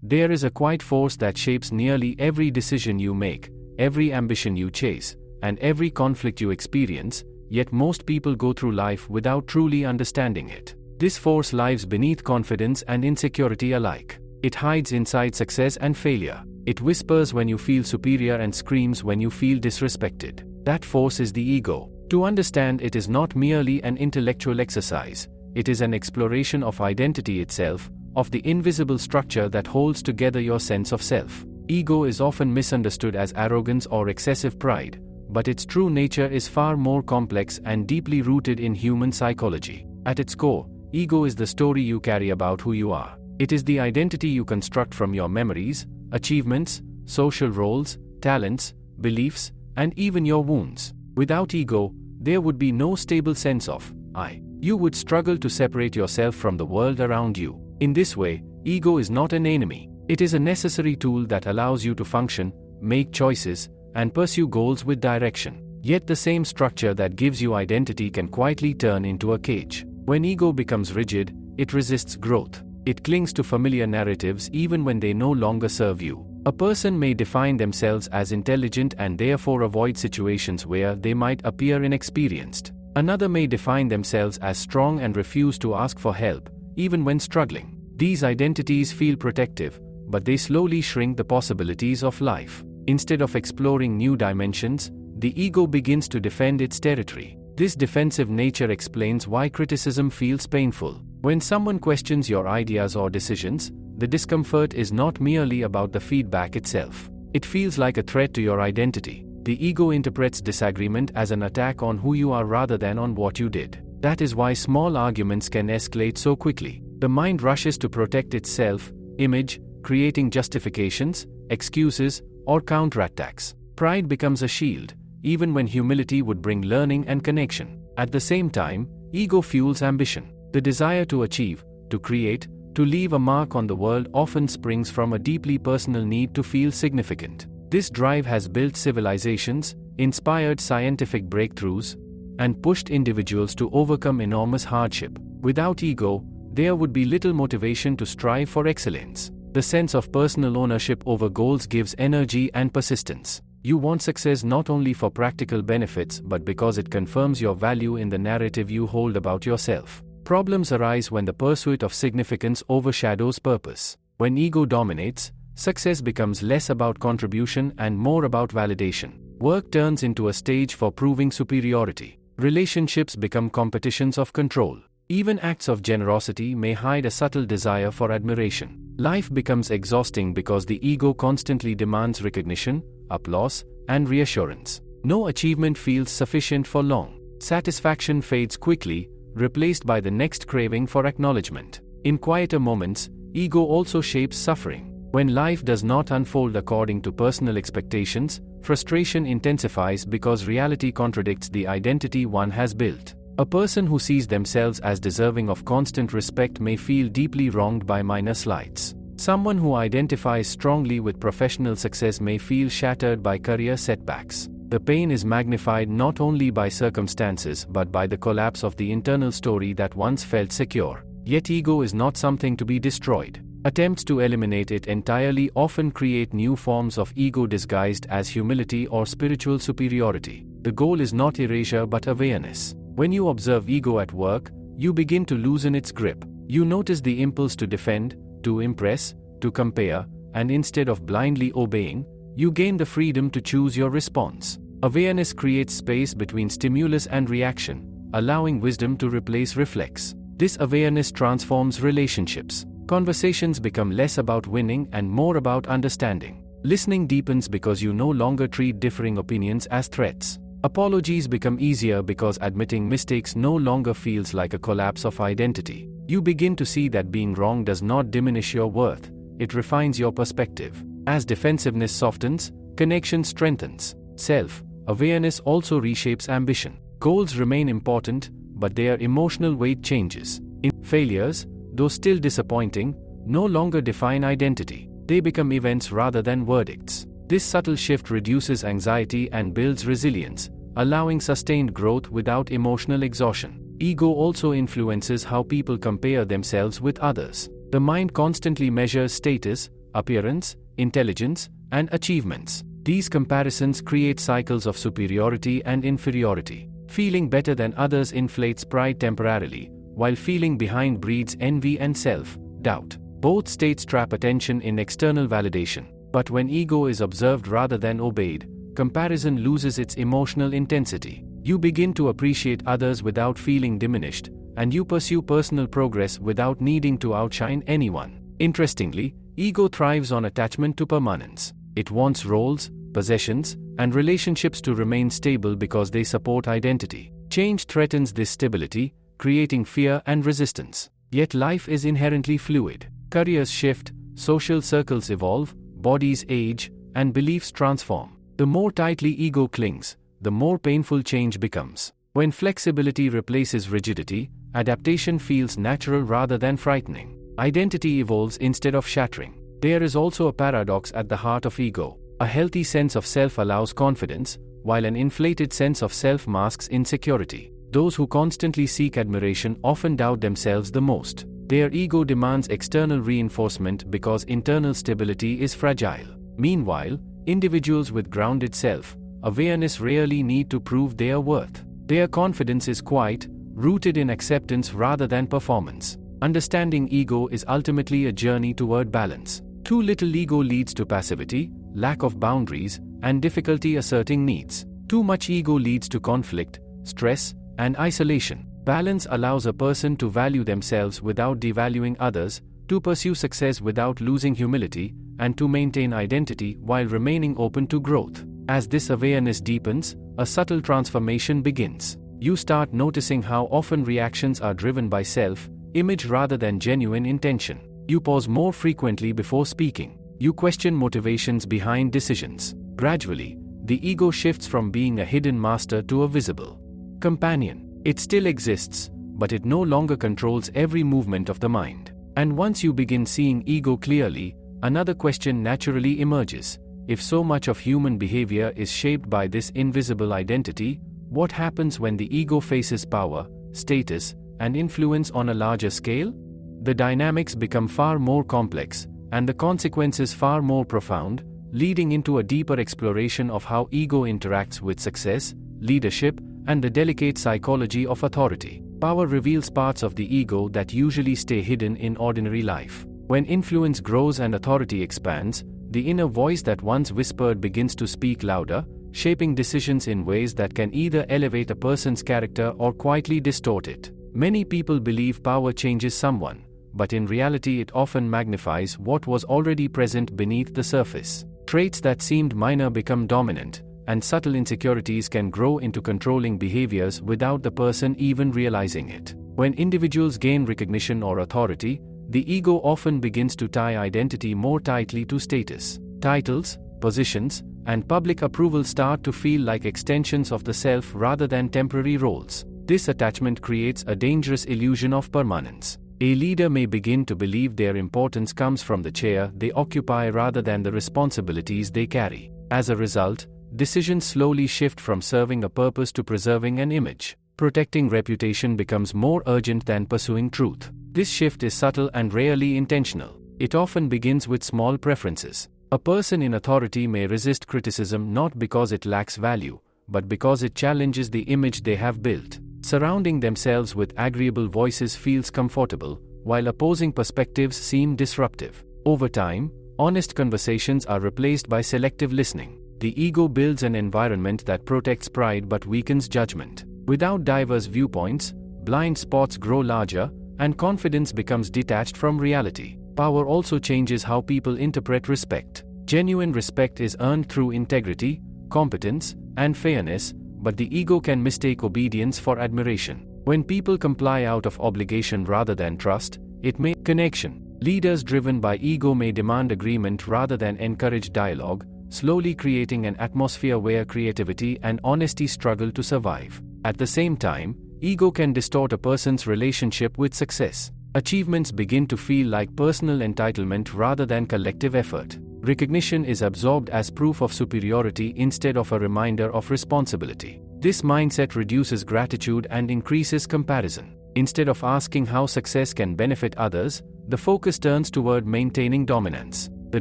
There is a quiet force that shapes nearly every decision you make, every ambition you chase, and every conflict you experience, yet most people go through life without truly understanding it. This force lies beneath confidence and insecurity alike. It hides inside success and failure. It whispers when you feel superior and screams when you feel disrespected. That force is the ego. To understand it is not merely an intellectual exercise, it is an exploration of identity itself, of the invisible structure that holds together your sense of self. Ego is often misunderstood as arrogance or excessive pride, but its true nature is far more complex and deeply rooted in human psychology. At its core, ego is the story you carry about who you are. It is the identity you construct from your memories, achievements, social roles, talents, beliefs, and even your wounds. Without ego, there would be no stable sense of I. You would struggle to separate yourself from the world around you. In this way, ego is not an enemy. It is a necessary tool that allows you to function, make choices, and pursue goals with direction. Yet the same structure that gives you identity can quietly turn into a cage. When ego becomes rigid, it resists growth. It clings to familiar narratives even when they no longer serve you. A person may define themselves as intelligent and therefore avoid situations where they might appear inexperienced. Another may define themselves as strong and refuse to ask for help, even when struggling. These identities feel protective, but they slowly shrink the possibilities of life. Instead of exploring new dimensions, the ego begins to defend its territory. This defensive nature explains why criticism feels painful. When someone questions your ideas or decisions, the discomfort is not merely about the feedback itself. It feels like a threat to your identity. The ego interprets disagreement as an attack on who you are rather than on what you did. That is why small arguments can escalate so quickly. The mind rushes to protect its self-image, creating justifications, excuses, or counterattacks. Pride becomes a shield, even when humility would bring learning and connection. At the same time, ego fuels ambition. The desire to achieve, to create, to leave a mark on the world often springs from a deeply personal need to feel significant. This drive has built civilizations, inspired scientific breakthroughs, and pushed individuals to overcome enormous hardship. Without ego, there would be little motivation to strive for excellence. The sense of personal ownership over goals gives energy and persistence. You want success not only for practical benefits but because it confirms your value in the narrative you hold about yourself. Problems arise when the pursuit of significance overshadows purpose. When ego dominates, success becomes less about contribution and more about validation. Work turns into a stage for proving superiority. Relationships become competitions of control. Even acts of generosity may hide a subtle desire for admiration. Life becomes exhausting because the ego constantly demands recognition, applause, and reassurance. No achievement feels sufficient for long. Satisfaction fades quickly, replaced by the next craving for acknowledgement. In quieter moments, ego also shapes suffering. When life does not unfold according to personal expectations, frustration intensifies because reality contradicts the identity one has built. A person who sees themselves as deserving of constant respect may feel deeply wronged by minor slights. Someone who identifies strongly with professional success may feel shattered by career setbacks. The pain is magnified not only by circumstances but by the collapse of the internal story that once felt secure. Yet ego is not something to be destroyed. Attempts to eliminate it entirely often create new forms of ego disguised as humility or spiritual superiority. The goal is not erasure but awareness. When you observe ego at work, you begin to loosen its grip. You notice the impulse to defend, to impress, to compare, and instead of blindly obeying, you gain the freedom to choose your response. Awareness creates space between stimulus and reaction, allowing wisdom to replace reflex. This awareness transforms relationships. Conversations become less about winning and more about understanding. Listening deepens because you no longer treat differing opinions as threats. Apologies become easier because admitting mistakes no longer feels like a collapse of identity. You begin to see that being wrong does not diminish your worth, it refines your perspective. As defensiveness softens, connection strengthens. Self-awareness also reshapes ambition. Goals remain important, but their emotional weight changes. Failures, though still disappointing, no longer define identity. They become events rather than verdicts. This subtle shift reduces anxiety and builds resilience, allowing sustained growth without emotional exhaustion. Ego also influences how people compare themselves with others. The mind constantly measures status, appearance, intelligence, and achievements. These comparisons create cycles of superiority and inferiority. Feeling better than others inflates pride temporarily, while feeling behind breeds envy and self-doubt. Both states trap attention in external validation. But when ego is observed rather than obeyed, comparison loses its emotional intensity. You begin to appreciate others without feeling diminished, and you pursue personal progress without needing to outshine anyone. Interestingly, ego thrives on attachment to permanence. It wants roles, possessions, and relationships to remain stable because they support identity. Change threatens this stability, creating fear and resistance. Yet life is inherently fluid. Careers shift, social circles evolve, bodies age, and beliefs transform. The more tightly ego clings, the more painful change becomes. When flexibility replaces rigidity, adaptation feels natural rather than frightening. Identity evolves instead of shattering. There is also a paradox at the heart of ego. A healthy sense of self allows confidence, while an inflated sense of self masks insecurity. Those who constantly seek admiration often doubt themselves the most. Their ego demands external reinforcement because internal stability is fragile. Meanwhile, individuals with grounded self-awareness rarely need to prove their worth. Their confidence is quiet, rooted in acceptance rather than performance. Understanding ego is ultimately a journey toward balance. Too little ego leads to passivity, lack of boundaries, and difficulty asserting needs. Too much ego leads to conflict, stress, and isolation. Balance allows a person to value themselves without devaluing others, to pursue success without losing humility, and to maintain identity while remaining open to growth. As this awareness deepens, a subtle transformation begins. You start noticing how often reactions are driven by self-image rather than genuine intention. You pause more frequently before speaking. You question motivations behind decisions. Gradually, the ego shifts from being a hidden master to a visible companion. It still exists, but it no longer controls every movement of the mind. And once you begin seeing ego clearly, another question naturally emerges. If so much of human behavior is shaped by this invisible identity, what happens when the ego faces power, status, and influence on a larger scale? The dynamics become far more complex, and the consequences far more profound, leading into a deeper exploration of how ego interacts with success, leadership, and the delicate psychology of authority. Power reveals parts of the ego that usually stay hidden in ordinary life. When influence grows and authority expands, the inner voice that once whispered begins to speak louder, shaping decisions in ways that can either elevate a person's character or quietly distort it. Many people believe power changes someone, but in reality it often magnifies what was already present beneath the surface. Traits that seemed minor become dominant, and subtle insecurities can grow into controlling behaviors without the person even realizing it. When individuals gain recognition or authority, the ego often begins to tie identity more tightly to status. Titles, positions, and public approval start to feel like extensions of the self rather than temporary roles. This attachment creates a dangerous illusion of permanence. A leader may begin to believe their importance comes from the chair they occupy rather than the responsibilities they carry. As a result, decisions slowly shift from serving a purpose to preserving an image. Protecting reputation becomes more urgent than pursuing truth. This shift is subtle and rarely intentional. It often begins with small preferences. A person in authority may resist criticism not because it lacks value, but because it challenges the image they have built. Surrounding themselves with agreeable voices feels comfortable, while opposing perspectives seem disruptive. Over time, honest conversations are replaced by selective listening. The ego builds an environment that protects pride but weakens judgment. Without diverse viewpoints, blind spots grow larger, and confidence becomes detached from reality. Power also changes how people interpret respect. Genuine respect is earned through integrity, competence, and fairness, but the ego can mistake obedience for admiration. When people comply out of obligation rather than trust, it may connection. Leaders driven by ego may demand agreement rather than encourage dialogue, slowly creating an atmosphere where creativity and honesty struggle to survive. At the same time, ego can distort a person's relationship with success. Achievements begin to feel like personal entitlement rather than collective effort. Recognition is absorbed as proof of superiority instead of a reminder of responsibility. This mindset reduces gratitude and increases comparison. Instead of asking how success can benefit others, the focus turns toward maintaining dominance. The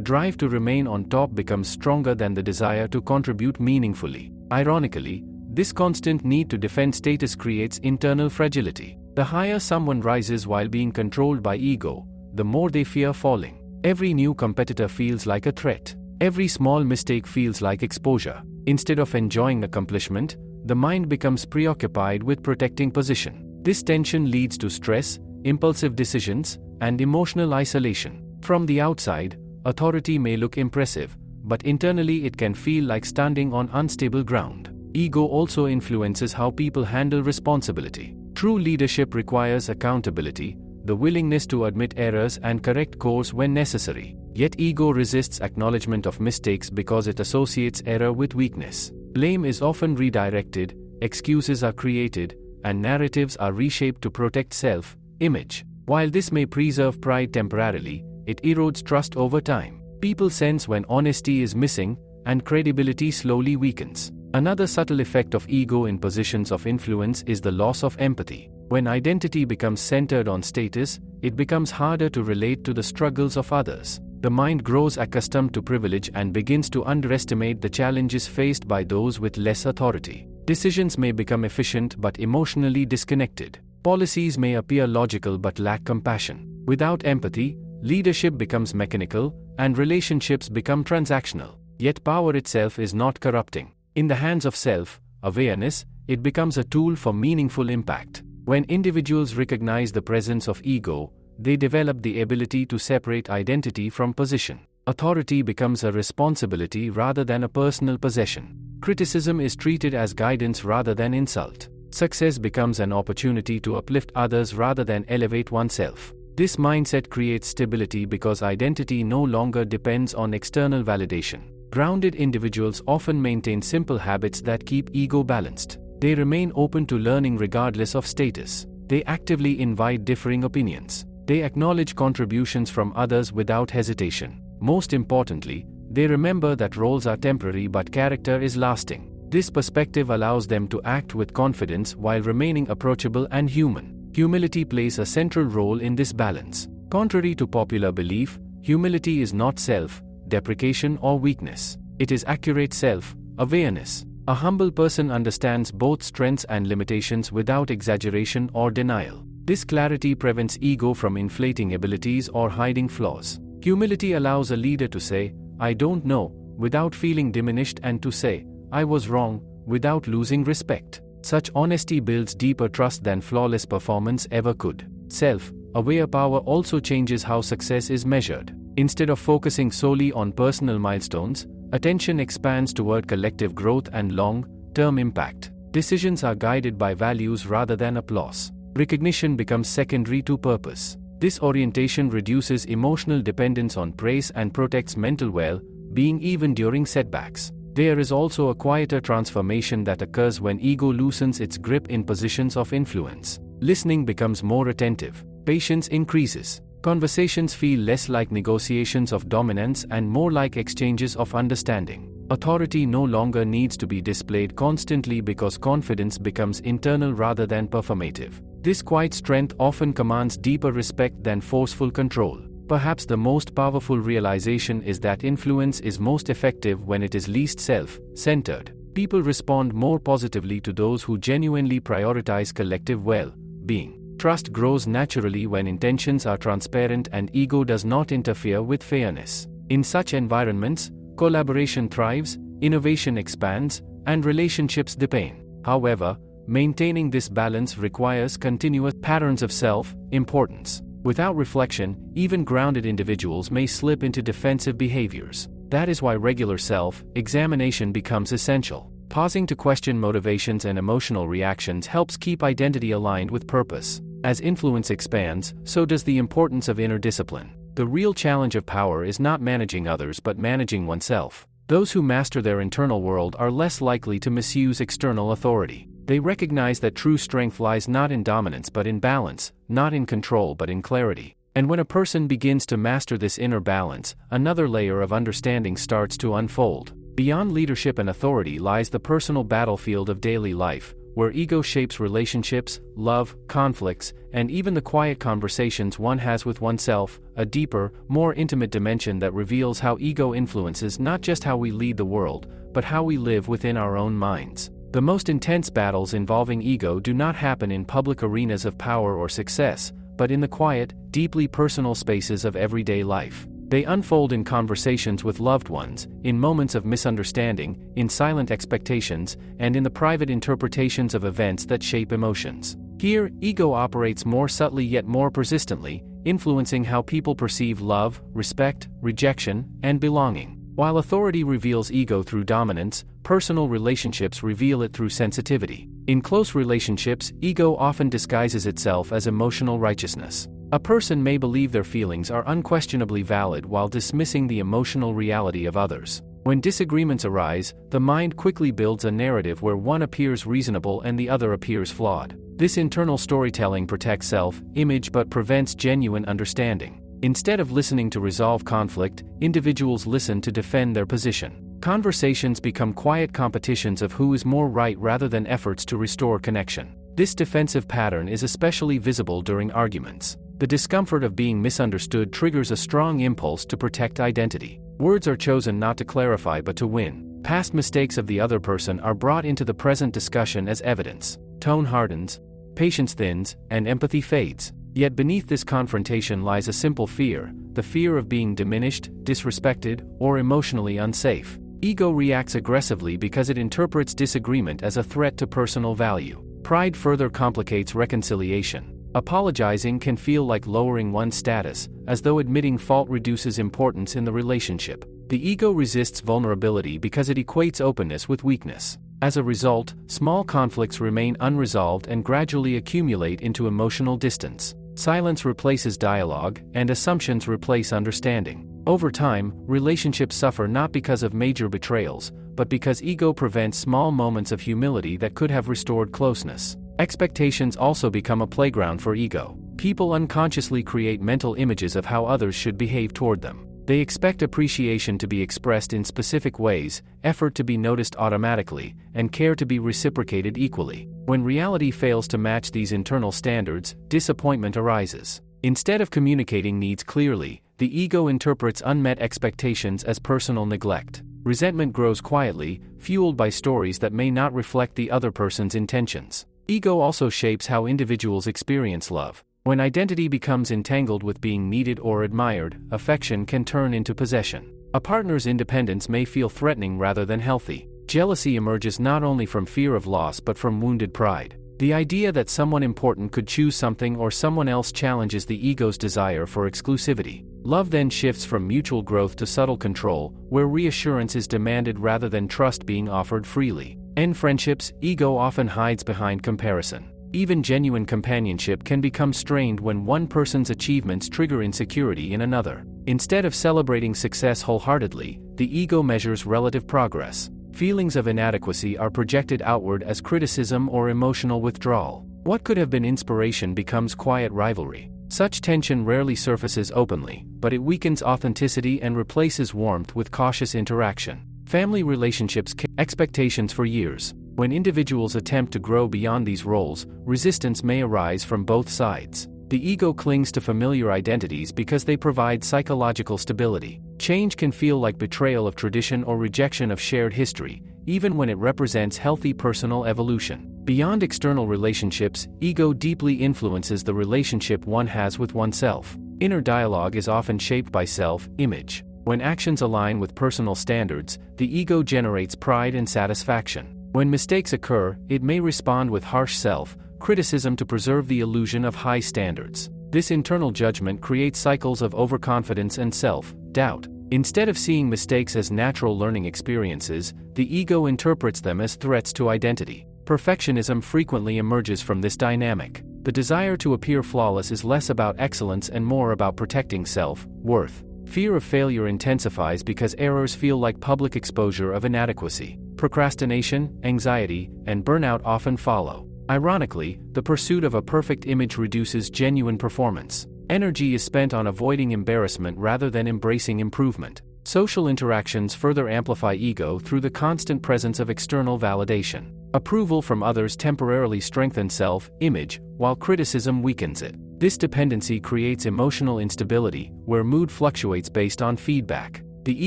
drive to remain on top becomes stronger than the desire to contribute meaningfully. Ironically, this constant need to defend status creates internal fragility. The higher someone rises while being controlled by ego, the more they fear falling. Every new competitor feels like a threat. Every small mistake feels like exposure. Instead of enjoying accomplishment, the mind becomes preoccupied with protecting position. This tension leads to stress, impulsive decisions, and emotional isolation. From the outside, authority may look impressive, but internally it can feel like standing on unstable ground. Ego also influences how people handle responsibility. True leadership requires accountability, the willingness to admit errors and correct course when necessary. Yet ego resists acknowledgement of mistakes because it associates error with weakness. Blame is often redirected, excuses are created, and narratives are reshaped to protect self-image. While this may preserve pride temporarily, it erodes trust over time. People sense when honesty is missing, and credibility slowly weakens. Another subtle effect of ego in positions of influence is the loss of empathy. When identity becomes centered on status, it becomes harder to relate to the struggles of others. The mind grows accustomed to privilege and begins to underestimate the challenges faced by those with less authority. Decisions may become efficient but emotionally disconnected. Policies may appear logical but lack compassion. Without empathy, leadership becomes mechanical, and relationships become transactional. Yet power itself is not corrupting. In the hands of self-awareness, it becomes a tool for meaningful impact. When individuals recognize the presence of ego, they develop the ability to separate identity from position. Authority becomes a responsibility rather than a personal possession. Criticism is treated as guidance rather than insult. Success becomes an opportunity to uplift others rather than elevate oneself. This mindset creates stability because identity no longer depends on external validation. Grounded individuals often maintain simple habits that keep ego balanced. They remain open to learning regardless of status. They actively invite differing opinions. They acknowledge contributions from others without hesitation. Most importantly, they remember that roles are temporary but character is lasting. This perspective allows them to act with confidence while remaining approachable and human. Humility plays a central role in this balance. Contrary to popular belief, humility is not self-deprecation or weakness. It is accurate self-awareness. A humble person understands both strengths and limitations without exaggeration or denial. This clarity prevents ego from inflating abilities or hiding flaws. Humility allows a leader to say, "I don't know," without feeling diminished, and to say, "I was wrong," without losing respect. Such honesty builds deeper trust than flawless performance ever could. Self-aware power also changes how success is measured. Instead of focusing solely on personal milestones, attention expands toward collective growth and long-term impact. Decisions are guided by values rather than applause. Recognition becomes secondary to purpose. This orientation reduces emotional dependence on praise and protects mental well-being even during setbacks. There is also a quieter transformation that occurs when ego loosens its grip in positions of influence. Listening becomes more attentive. Patience increases. Conversations feel less like negotiations of dominance and more like exchanges of understanding. Authority no longer needs to be displayed constantly because confidence becomes internal rather than performative. This quiet strength often commands deeper respect than forceful control. Perhaps the most powerful realization is that influence is most effective when it is least self-centered. People respond more positively to those who genuinely prioritize collective well-being. Trust grows naturally when intentions are transparent and ego does not interfere with fairness. In such environments, collaboration thrives, innovation expands, and relationships deepen. However, maintaining this balance requires continuous patterns of self-importance. Without reflection, even grounded individuals may slip into defensive behaviors. That is why regular self-examination becomes essential. Pausing to question motivations and emotional reactions helps keep identity aligned with purpose. As influence expands, so does the importance of inner discipline. The real challenge of power is not managing others but managing oneself. Those who master their internal world are less likely to misuse external authority. They recognize that true strength lies not in dominance but in balance, not in control but in clarity. And when a person begins to master this inner balance, another layer of understanding starts to unfold. Beyond leadership and authority lies the personal battlefield of daily life, where ego shapes relationships, love, conflicts, and even the quiet conversations one has with oneself, a deeper, more intimate dimension that reveals how ego influences not just how we lead the world, but how we live within our own minds. The most intense battles involving ego do not happen in public arenas of power or success, but in the quiet, deeply personal spaces of everyday life. They unfold in conversations with loved ones, in moments of misunderstanding, in silent expectations, and in the private interpretations of events that shape emotions. Here, ego operates more subtly yet more persistently, influencing how people perceive love, respect, rejection, and belonging. While authority reveals ego through dominance, personal relationships reveal it through sensitivity. In close relationships, ego often disguises itself as emotional righteousness. A person may believe their feelings are unquestionably valid while dismissing the emotional reality of others. When disagreements arise, the mind quickly builds a narrative where one appears reasonable and the other appears flawed. This internal storytelling protects self-image but prevents genuine understanding. Instead of listening to resolve conflict, individuals listen to defend their position. Conversations become quiet competitions of who is more right rather than efforts to restore connection. This defensive pattern is especially visible during arguments. The discomfort of being misunderstood triggers a strong impulse to protect identity. Words are chosen not to clarify but to win. Past mistakes of the other person are brought into the present discussion as evidence. Tone hardens, patience thins, and empathy fades. Yet beneath this confrontation lies a simple fear, the fear of being diminished, disrespected, or emotionally unsafe. Ego reacts aggressively because it interprets disagreement as a threat to personal value. Pride further complicates reconciliation. Apologizing can feel like lowering one's status, as though admitting fault reduces importance in the relationship. The ego resists vulnerability because it equates openness with weakness. As a result, small conflicts remain unresolved and gradually accumulate into emotional distance. Silence replaces dialogue, and assumptions replace understanding. Over time, relationships suffer not because of major betrayals, but because ego prevents small moments of humility that could have restored closeness. Expectations also become a playground for ego. People unconsciously create mental images of how others should behave toward them. They expect appreciation to be expressed in specific ways, effort to be noticed automatically, and care to be reciprocated equally. When reality fails to match these internal standards, disappointment arises. Instead of communicating needs clearly, the ego interprets unmet expectations as personal neglect. Resentment grows quietly, fueled by stories that may not reflect the other person's intentions. Ego also shapes how individuals experience love. When identity becomes entangled with being needed or admired, affection can turn into possession. A partner's independence may feel threatening rather than healthy. Jealousy emerges not only from fear of loss but from wounded pride. The idea that someone important could choose something or someone else challenges the ego's desire for exclusivity. Love then shifts from mutual growth to subtle control, where reassurance is demanded rather than trust being offered freely. In friendships, ego often hides behind comparison. Even genuine companionship can become strained when one person's achievements trigger insecurity in another. Instead of celebrating success wholeheartedly, the ego measures relative progress. Feelings of inadequacy are projected outward as criticism or emotional withdrawal. What could have been inspiration becomes quiet rivalry. Such tension rarely surfaces openly, but it weakens authenticity and replaces warmth with cautious interaction. Family relationships carry expectations for years. When individuals attempt to grow beyond these roles, resistance may arise from both sides. The ego clings to familiar identities because they provide psychological stability. Change can feel like betrayal of tradition or rejection of shared history, even when it represents healthy personal evolution. Beyond external relationships, ego deeply influences the relationship one has with oneself. Inner dialogue is often shaped by self-image. When actions align with personal standards, the ego generates pride and satisfaction. When mistakes occur, it may respond with harsh self-criticism to preserve the illusion of high standards. This internal judgment creates cycles of overconfidence and self-doubt. Instead of seeing mistakes as natural learning experiences, the ego interprets them as threats to identity. Perfectionism frequently emerges from this dynamic. The desire to appear flawless is less about excellence and more about protecting self-worth. Fear of failure intensifies because errors feel like public exposure of inadequacy. Procrastination, anxiety, and burnout often follow. Ironically, the pursuit of a perfect image reduces genuine performance. Energy is spent on avoiding embarrassment rather than embracing improvement. Social interactions further amplify ego through the constant presence of external validation. Approval from others temporarily strengthens self-image, while criticism weakens it. This dependency creates emotional instability, where mood fluctuates based on feedback. The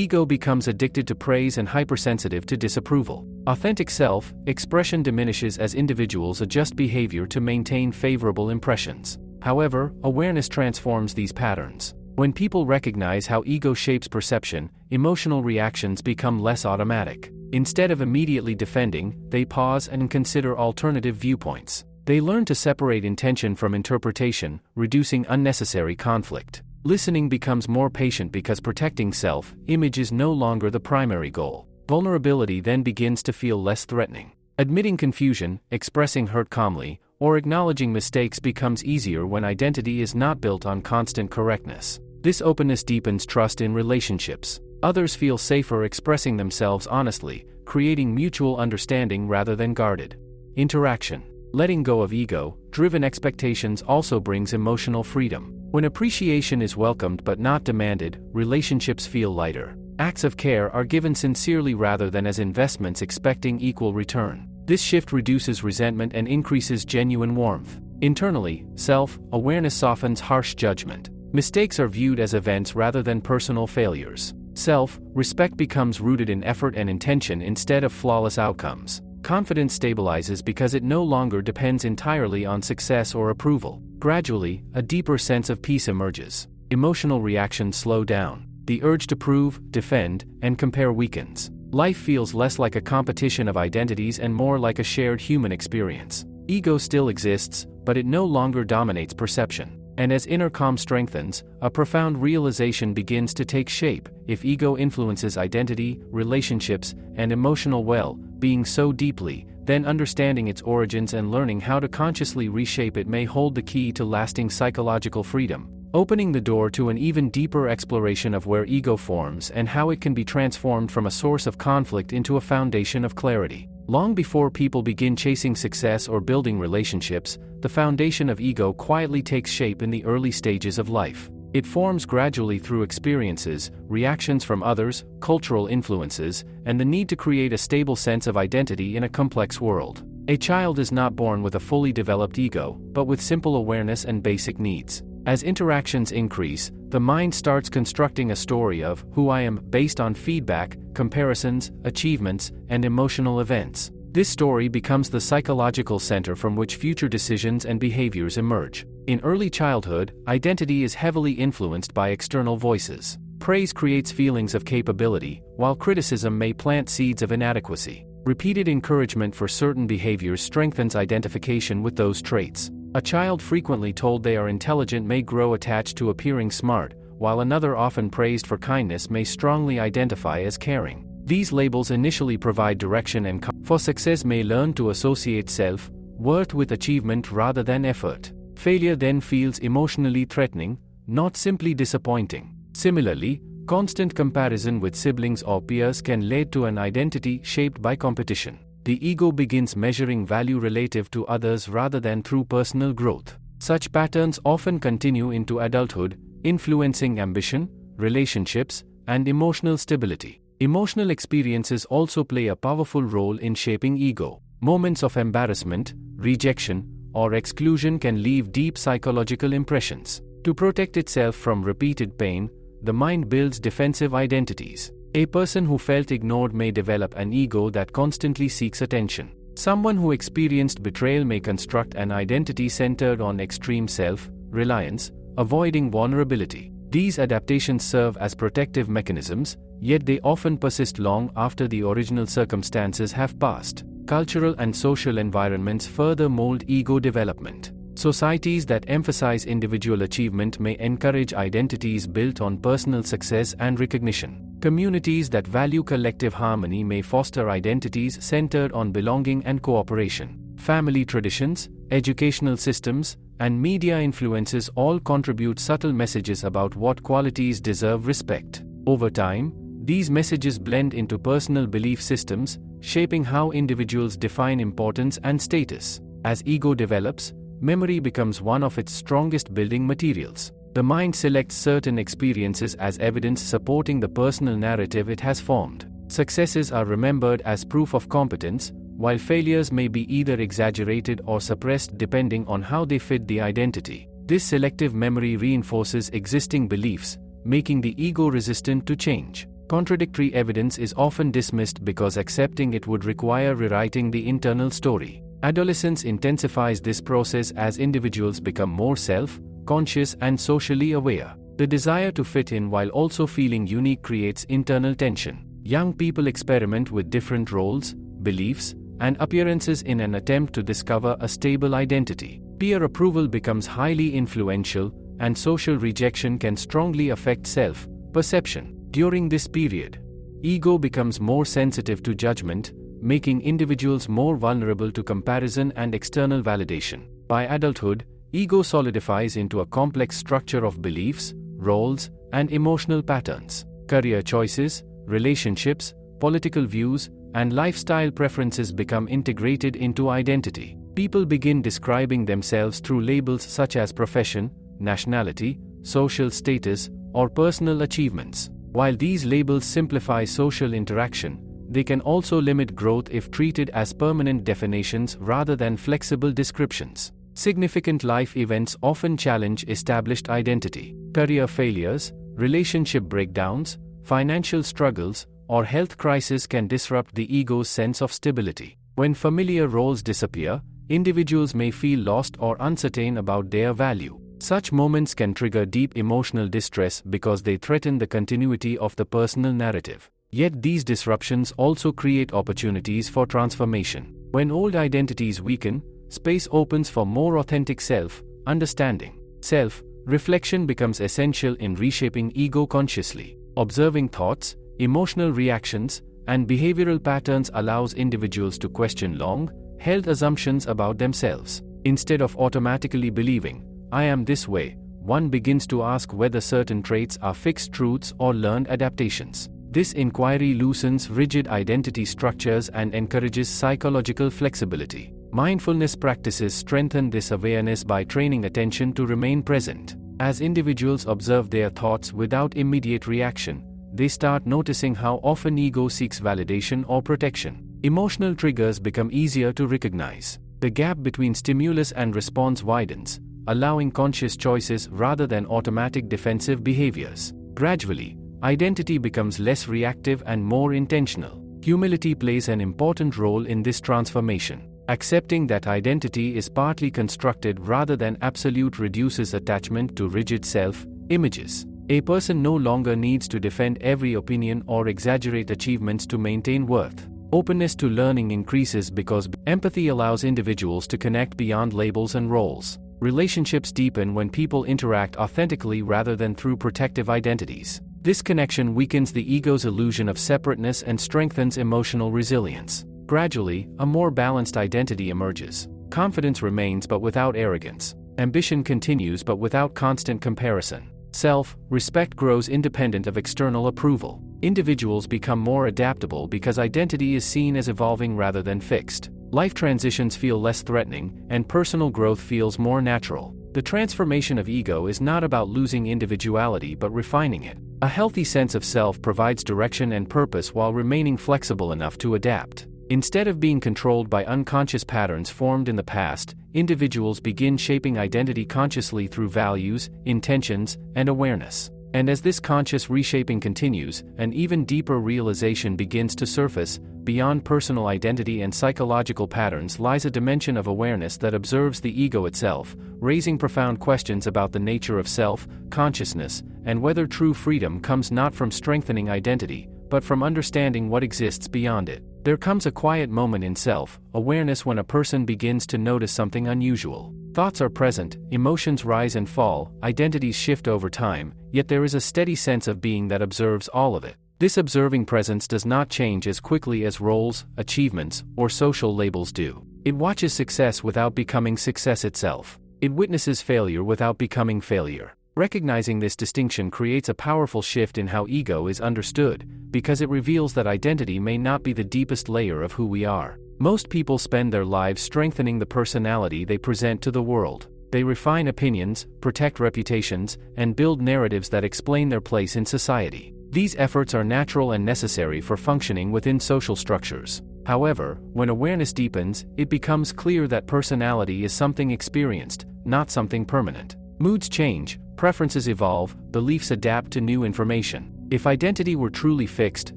ego becomes addicted to praise and hypersensitive to disapproval. Authentic self-expression diminishes as individuals adjust behavior to maintain favorable impressions. However, awareness transforms these patterns. When people recognize how ego shapes perception, emotional reactions become less automatic. Instead of immediately defending, they pause and consider alternative viewpoints. They learn to separate intention from interpretation, reducing unnecessary conflict. Listening becomes more patient because protecting self-image is no longer the primary goal. Vulnerability then begins to feel less threatening. Admitting confusion, expressing hurt calmly, or acknowledging mistakes becomes easier when identity is not built on constant correctness. This openness deepens trust in relationships. Others feel safer expressing themselves honestly, creating mutual understanding rather than guarded interaction. Letting go of ego-driven expectations also brings emotional freedom. When appreciation is welcomed but not demanded, relationships feel lighter. Acts of care are given sincerely rather than as investments expecting equal return. This shift reduces resentment and increases genuine warmth. Internally, self-awareness softens harsh judgment. Mistakes are viewed as events rather than personal failures. Self-respect becomes rooted in effort and intention instead of flawless outcomes. Confidence stabilizes because it no longer depends entirely on success or approval. Gradually, a deeper sense of peace emerges. Emotional reactions slow down. The urge to prove, defend, and compare weakens. Life feels less like a competition of identities and more like a shared human experience. Ego still exists, but it no longer dominates perception. And as inner calm strengthens, a profound realization begins to take shape. If ego influences identity, relationships, and emotional well-being so deeply, then understanding its origins and learning how to consciously reshape it may hold the key to lasting psychological freedom, opening the door to an even deeper exploration of where ego forms and how it can be transformed from a source of conflict into a foundation of clarity. Long before people begin chasing success or building relationships, the foundation of ego quietly takes shape in the early stages of life. It forms gradually through experiences, reactions from others, cultural influences, and the need to create a stable sense of identity in a complex world. A child is not born with a fully developed ego, but with simple awareness and basic needs. As interactions increase, the mind starts constructing a story of who I am based on feedback, comparisons, achievements, and emotional events. This story becomes the psychological center from which future decisions and behaviors emerge. In early childhood, identity is heavily influenced by external voices. Praise creates feelings of capability, while criticism may plant seeds of inadequacy. Repeated encouragement for certain behaviors strengthens identification with those traits. A child frequently told they are intelligent may grow attached to appearing smart, while another often praised for kindness may strongly identify as caring. These labels initially provide direction and for success may learn to associate self-worth with achievement rather than effort. Failure then feels emotionally threatening, not simply disappointing. Similarly, constant comparison with siblings or peers can lead to an identity shaped by competition. The ego begins measuring value relative to others rather than through personal growth. Such patterns often continue into adulthood, influencing ambition, relationships, and emotional stability. Emotional experiences also play a powerful role in shaping ego. Moments of embarrassment, rejection, or exclusion can leave deep psychological impressions. To protect itself from repeated pain, the mind builds defensive identities. A person who felt ignored may develop an ego that constantly seeks attention. Someone who experienced betrayal may construct an identity centered on extreme self-reliance, avoiding vulnerability. These adaptations serve as protective mechanisms, yet they often persist long after the original circumstances have passed. Cultural and social environments further mold ego development. Societies that emphasize individual achievement may encourage identities built on personal success and recognition. Communities that value collective harmony may foster identities centered on belonging and cooperation. Family traditions, educational systems, and media influences all contribute subtle messages about what qualities deserve respect. Over time, these messages blend into personal belief systems, shaping how individuals define importance and status. As ego develops, memory becomes one of its strongest building materials. The mind selects certain experiences as evidence supporting the personal narrative it has formed. Successes are remembered as proof of competence, while failures may be either exaggerated or suppressed depending on how they fit the identity. This selective memory reinforces existing beliefs, making the ego resistant to change. Contradictory evidence is often dismissed because accepting it would require rewriting the internal story. Adolescence intensifies this process as individuals become more self-conscious and socially aware. The desire to fit in while also feeling unique creates internal tension. Young people experiment with different roles, beliefs, and appearances in an attempt to discover a stable identity. Peer approval becomes highly influential, and social rejection can strongly affect self-perception. During this period, ego becomes more sensitive to judgment, making individuals more vulnerable to comparison and external validation. By adulthood, ego solidifies into a complex structure of beliefs, roles, and emotional patterns. Career choices, relationships, political views, and lifestyle preferences become integrated into identity. People begin describing themselves through labels such as profession, nationality, social status, or personal achievements. While these labels simplify social interaction, they can also limit growth if treated as permanent definitions rather than flexible descriptions. Significant life events often challenge established identity. Career failures, relationship breakdowns, financial struggles, or health crises can disrupt the ego's sense of stability. When familiar roles disappear, individuals may feel lost or uncertain about their value. Such moments can trigger deep emotional distress because they threaten the continuity of the personal narrative. Yet these disruptions also create opportunities for transformation. When old identities weaken, space opens for more authentic self-understanding. Self-reflection becomes essential in reshaping ego consciously. Observing thoughts, emotional reactions, and behavioral patterns allows individuals to question long-held assumptions about themselves. Instead of automatically believing, "I am this way," one begins to ask whether certain traits are fixed truths or learned adaptations. This inquiry loosens rigid identity structures and encourages psychological flexibility. Mindfulness practices strengthen this awareness by training attention to remain present. As individuals observe their thoughts without immediate reaction, they start noticing how often ego seeks validation or protection. Emotional triggers become easier to recognize. The gap between stimulus and response widens, allowing conscious choices rather than automatic defensive behaviors. Gradually, identity becomes less reactive and more intentional. Humility plays an important role in this transformation. Accepting that identity is partly constructed rather than absolute reduces attachment to rigid self-images. A person no longer needs to defend every opinion or exaggerate achievements to maintain worth. Openness to learning increases because empathy allows individuals to connect beyond labels and roles. Relationships deepen when people interact authentically rather than through protective identities. This connection weakens the ego's illusion of separateness and strengthens emotional resilience. Gradually, a more balanced identity emerges. Confidence remains but without arrogance. Ambition continues but without constant comparison. Self-respect grows independent of external approval. Individuals become more adaptable because identity is seen as evolving rather than fixed. Life transitions feel less threatening, and personal growth feels more natural. The transformation of ego is not about losing individuality but refining it. A healthy sense of self provides direction and purpose while remaining flexible enough to adapt. Instead of being controlled by unconscious patterns formed in the past, individuals begin shaping identity consciously through values, intentions, and awareness. And as this conscious reshaping continues, an even deeper realization begins to surface. Beyond personal identity and psychological patterns lies a dimension of awareness that observes the ego itself, raising profound questions about the nature of self-consciousness, and whether true freedom comes not from strengthening identity, but from understanding what exists beyond it. There comes a quiet moment in self-awareness when a person begins to notice something unusual. Thoughts are present, emotions rise and fall, identities shift over time, yet there is a steady sense of being that observes all of it. This observing presence does not change as quickly as roles, achievements, or social labels do. It watches success without becoming success itself. It witnesses failure without becoming failure. Recognizing this distinction creates a powerful shift in how ego is understood, because it reveals that identity may not be the deepest layer of who we are. Most people spend their lives strengthening the personality they present to the world. They refine opinions, protect reputations, and build narratives that explain their place in society. These efforts are natural and necessary for functioning within social structures. However, when awareness deepens, it becomes clear that personality is something experienced, not something permanent. Moods change, preferences evolve, beliefs adapt to new information. If identity were truly fixed,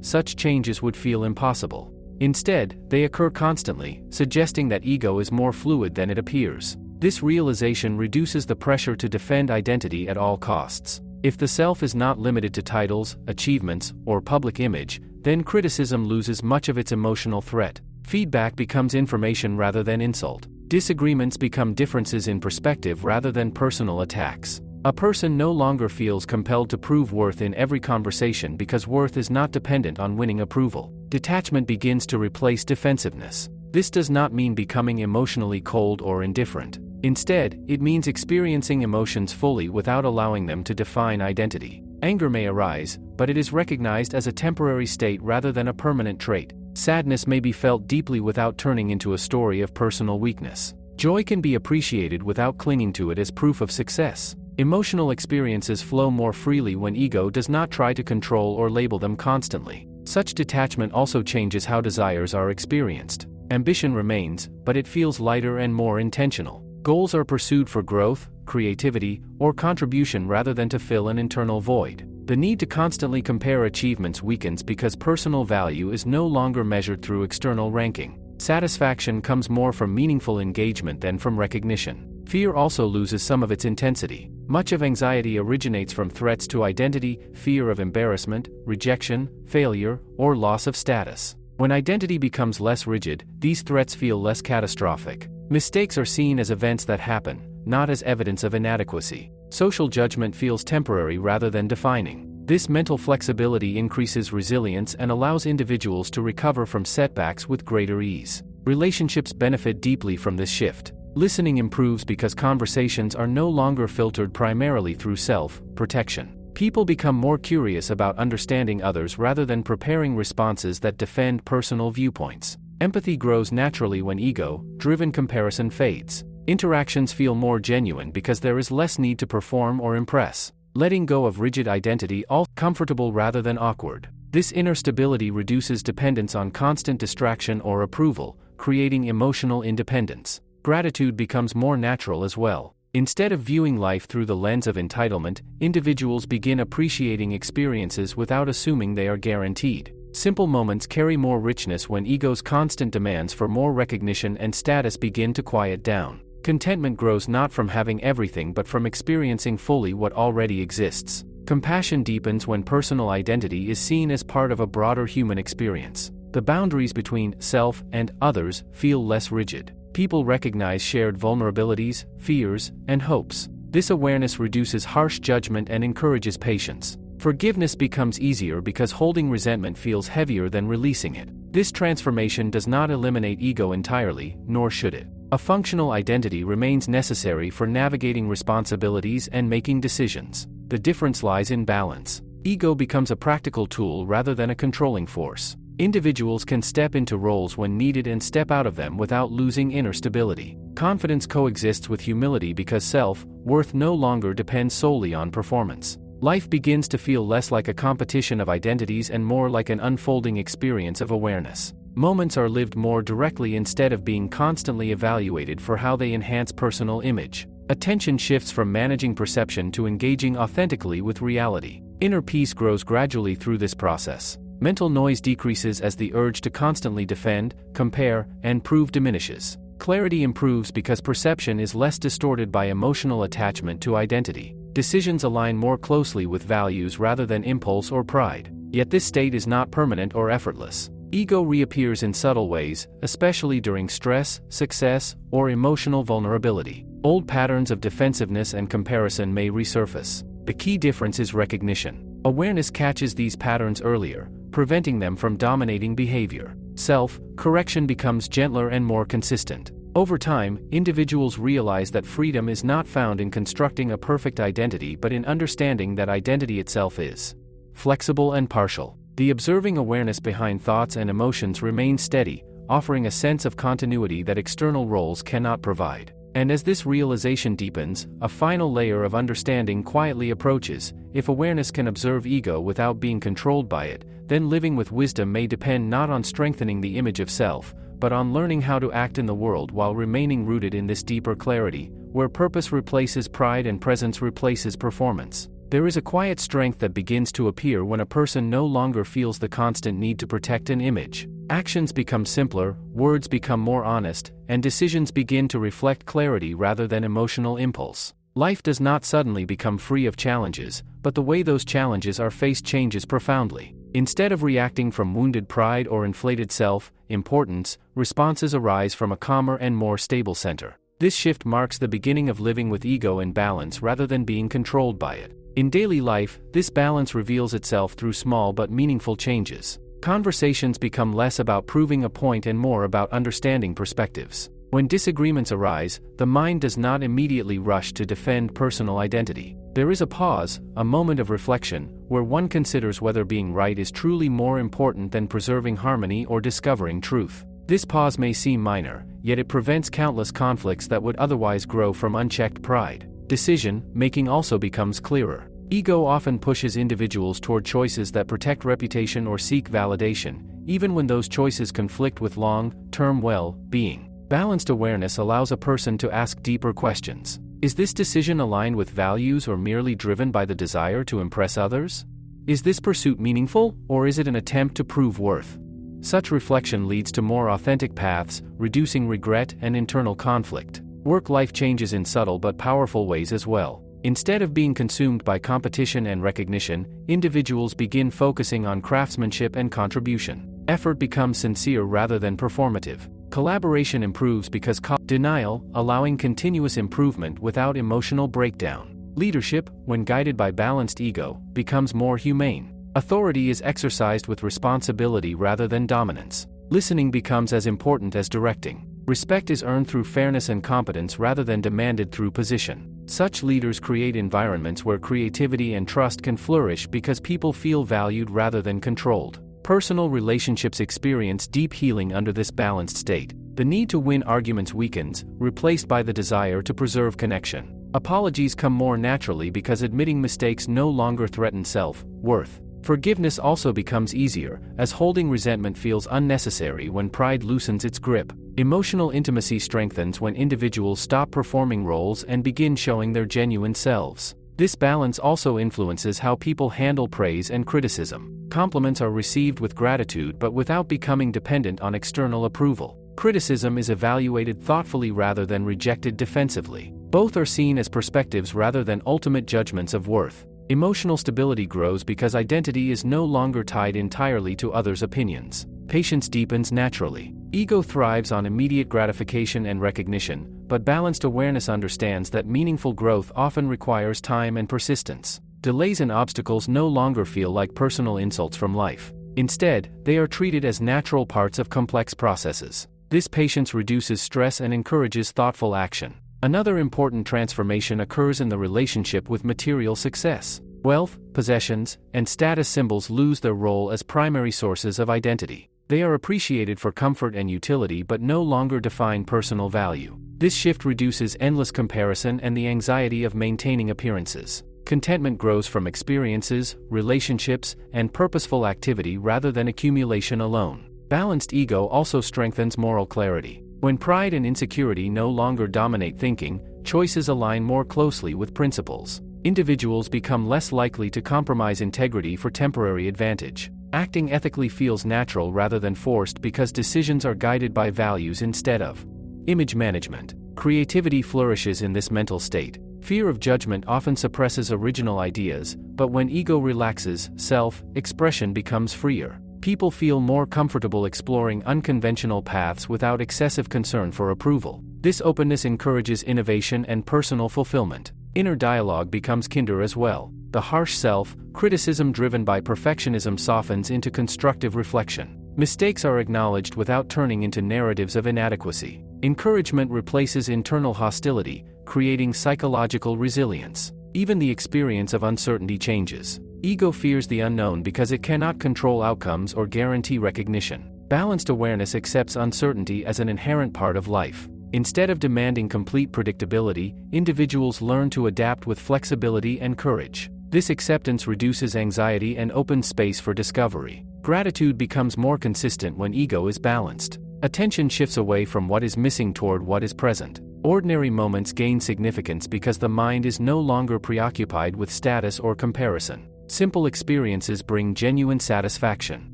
such changes would feel impossible. Instead, they occur constantly, suggesting that ego is more fluid than it appears. This realization reduces the pressure to defend identity at all costs. If the self is not limited to titles, achievements, or public image, then criticism loses much of its emotional threat. Feedback becomes information rather than insult. Disagreements become differences in perspective rather than personal attacks. A person no longer feels compelled to prove worth in every conversation because worth is not dependent on winning approval. Detachment begins to replace defensiveness. This does not mean becoming emotionally cold or indifferent. Instead, it means experiencing emotions fully without allowing them to define identity. Anger may arise, but it is recognized as a temporary state rather than a permanent trait. Sadness may be felt deeply without turning into a story of personal weakness. Joy can be appreciated without clinging to it as proof of success. Emotional experiences flow more freely when ego does not try to control or label them constantly. Such detachment also changes how desires are experienced. Ambition remains, but it feels lighter and more intentional. Goals are pursued for growth, creativity, or contribution rather than to fill an internal void. The need to constantly compare achievements weakens because personal value is no longer measured through external ranking. Satisfaction comes more from meaningful engagement than from recognition. Fear also loses some of its intensity. Much of anxiety originates from threats to identity, fear of embarrassment, rejection, failure, or loss of status. When identity becomes less rigid, these threats feel less catastrophic. Mistakes are seen as events that happen, not as evidence of inadequacy. Social judgment feels temporary rather than defining. This mental flexibility increases resilience and allows individuals to recover from setbacks with greater ease. Relationships benefit deeply from this shift. Listening improves because conversations are no longer filtered primarily through self-protection. People become more curious about understanding others rather than preparing responses that defend personal viewpoints. Empathy grows naturally when ego-driven comparison fades. Interactions feel more genuine because there is less need to perform or impress. Letting go of rigid identity all comfortable rather than awkward. This inner stability reduces dependence on constant distraction or approval, creating emotional independence. Gratitude becomes more natural as well. Instead of viewing life through the lens of entitlement, individuals begin appreciating experiences without assuming they are guaranteed. Simple moments carry more richness when ego's constant demands for more recognition and status begin to quiet down. Contentment grows not from having everything but from experiencing fully what already exists. Compassion deepens when personal identity is seen as part of a broader human experience. The boundaries between self and others feel less rigid. People recognize shared vulnerabilities, fears, and hopes. This awareness reduces harsh judgment and encourages patience. Forgiveness becomes easier because holding resentment feels heavier than releasing it. This transformation does not eliminate ego entirely, nor should it. A functional identity remains necessary for navigating responsibilities and making decisions. The difference lies in balance. Ego becomes a practical tool rather than a controlling force. Individuals can step into roles when needed and step out of them without losing inner stability. Confidence coexists with humility because self-worth no longer depends solely on performance. Life begins to feel less like a competition of identities and more like an unfolding experience of awareness. Moments are lived more directly instead of being constantly evaluated for how they enhance personal image. Attention shifts from managing perception to engaging authentically with reality. Inner peace grows gradually through this process. Mental noise decreases as the urge to constantly defend, compare, and prove diminishes. Clarity improves because perception is less distorted by emotional attachment to identity. Decisions align more closely with values rather than impulse or pride. Yet this state is not permanent or effortless. Ego reappears in subtle ways, especially during stress, success, or emotional vulnerability. Old patterns of defensiveness and comparison may resurface. The key difference is recognition. Awareness catches these patterns earlier, preventing them from dominating behavior. Self-correction becomes gentler and more consistent. Over time, individuals realize that freedom is not found in constructing a perfect identity but in understanding that identity itself is flexible and partial. The observing awareness behind thoughts and emotions remains steady, offering a sense of continuity that external roles cannot provide. And as this realization deepens, a final layer of understanding quietly approaches. If awareness can observe ego without being controlled by it, then living with wisdom may depend not on strengthening the image of self, but on learning how to act in the world while remaining rooted in this deeper clarity, where purpose replaces pride and presence replaces performance. There is a quiet strength that begins to appear when a person no longer feels the constant need to protect an image. Actions become simpler, words become more honest, and decisions begin to reflect clarity rather than emotional impulse. Life does not suddenly become free of challenges, but the way those challenges are faced changes profoundly. Instead of reacting from wounded pride or inflated self-importance, responses arise from a calmer and more stable center. This shift marks the beginning of living with ego in balance rather than being controlled by it. In daily life, this balance reveals itself through small but meaningful changes. Conversations become less about proving a point and more about understanding perspectives. When disagreements arise, the mind does not immediately rush to defend personal identity. There is a pause, a moment of reflection, where one considers whether being right is truly more important than preserving harmony or discovering truth. This pause may seem minor, yet it prevents countless conflicts that would otherwise grow from unchecked pride. Decision-making also becomes clearer. Ego often pushes individuals toward choices that protect reputation or seek validation, even when those choices conflict with long-term well-being. Balanced awareness allows a person to ask deeper questions. Is this decision aligned with values or merely driven by the desire to impress others? Is this pursuit meaningful, or is it an attempt to prove worth? Such reflection leads to more authentic paths, reducing regret and internal conflict. Work-life changes in subtle but powerful ways as well. Instead of being consumed by competition and recognition, individuals begin focusing on craftsmanship and contribution. Effort becomes sincere rather than performative. Collaboration improves because denial, allowing continuous improvement without emotional breakdown. Leadership, when guided by balanced ego, becomes more humane. Authority is exercised with responsibility rather than dominance. Listening becomes as important as directing. Respect is earned through fairness and competence rather than demanded through position. Such leaders create environments where creativity and trust can flourish because people feel valued rather than controlled. Personal relationships experience deep healing under this balanced state. The need to win arguments weakens, replaced by the desire to preserve connection. Apologies come more naturally because admitting mistakes no longer threaten self-worth. Forgiveness also becomes easier, as holding resentment feels unnecessary when pride loosens its grip. Emotional intimacy strengthens when individuals stop performing roles and begin showing their genuine selves. This balance also influences how people handle praise and criticism. Compliments are received with gratitude but without becoming dependent on external approval. Criticism is evaluated thoughtfully rather than rejected defensively. Both are seen as perspectives rather than ultimate judgments of worth. Emotional stability grows because identity is no longer tied entirely to others' opinions. Patience deepens naturally. Ego thrives on immediate gratification and recognition, but balanced awareness understands that meaningful growth often requires time and persistence. Delays and obstacles no longer feel like personal insults from life. Instead, they are treated as natural parts of complex processes. This patience reduces stress and encourages thoughtful action. Another important transformation occurs in the relationship with material success. Wealth, possessions, and status symbols lose their role as primary sources of identity. They are appreciated for comfort and utility but no longer define personal value. This shift reduces endless comparison and the anxiety of maintaining appearances. Contentment grows from experiences, relationships, and purposeful activity rather than accumulation alone. Balanced ego also strengthens moral clarity. When pride and insecurity no longer dominate thinking, choices align more closely with principles. Individuals become less likely to compromise integrity for temporary advantage. Acting ethically feels natural rather than forced because decisions are guided by values instead of image management. Creativity flourishes in this mental state. Fear of judgment often suppresses original ideas, but when ego relaxes, self-expression becomes freer. People feel more comfortable exploring unconventional paths without excessive concern for approval. This openness encourages innovation and personal fulfillment. Inner dialogue becomes kinder as well. The harsh self-criticism driven by perfectionism softens into constructive reflection. Mistakes are acknowledged without turning into narratives of inadequacy. Encouragement replaces internal hostility, creating psychological resilience. Even the experience of uncertainty changes. Ego fears the unknown because it cannot control outcomes or guarantee recognition. Balanced awareness accepts uncertainty as an inherent part of life. Instead of demanding complete predictability, individuals learn to adapt with flexibility and courage. This acceptance reduces anxiety and opens space for discovery. Gratitude becomes more consistent when ego is balanced. Attention shifts away from what is missing toward what is present. Ordinary moments gain significance because the mind is no longer preoccupied with status or comparison. Simple experiences bring genuine satisfaction.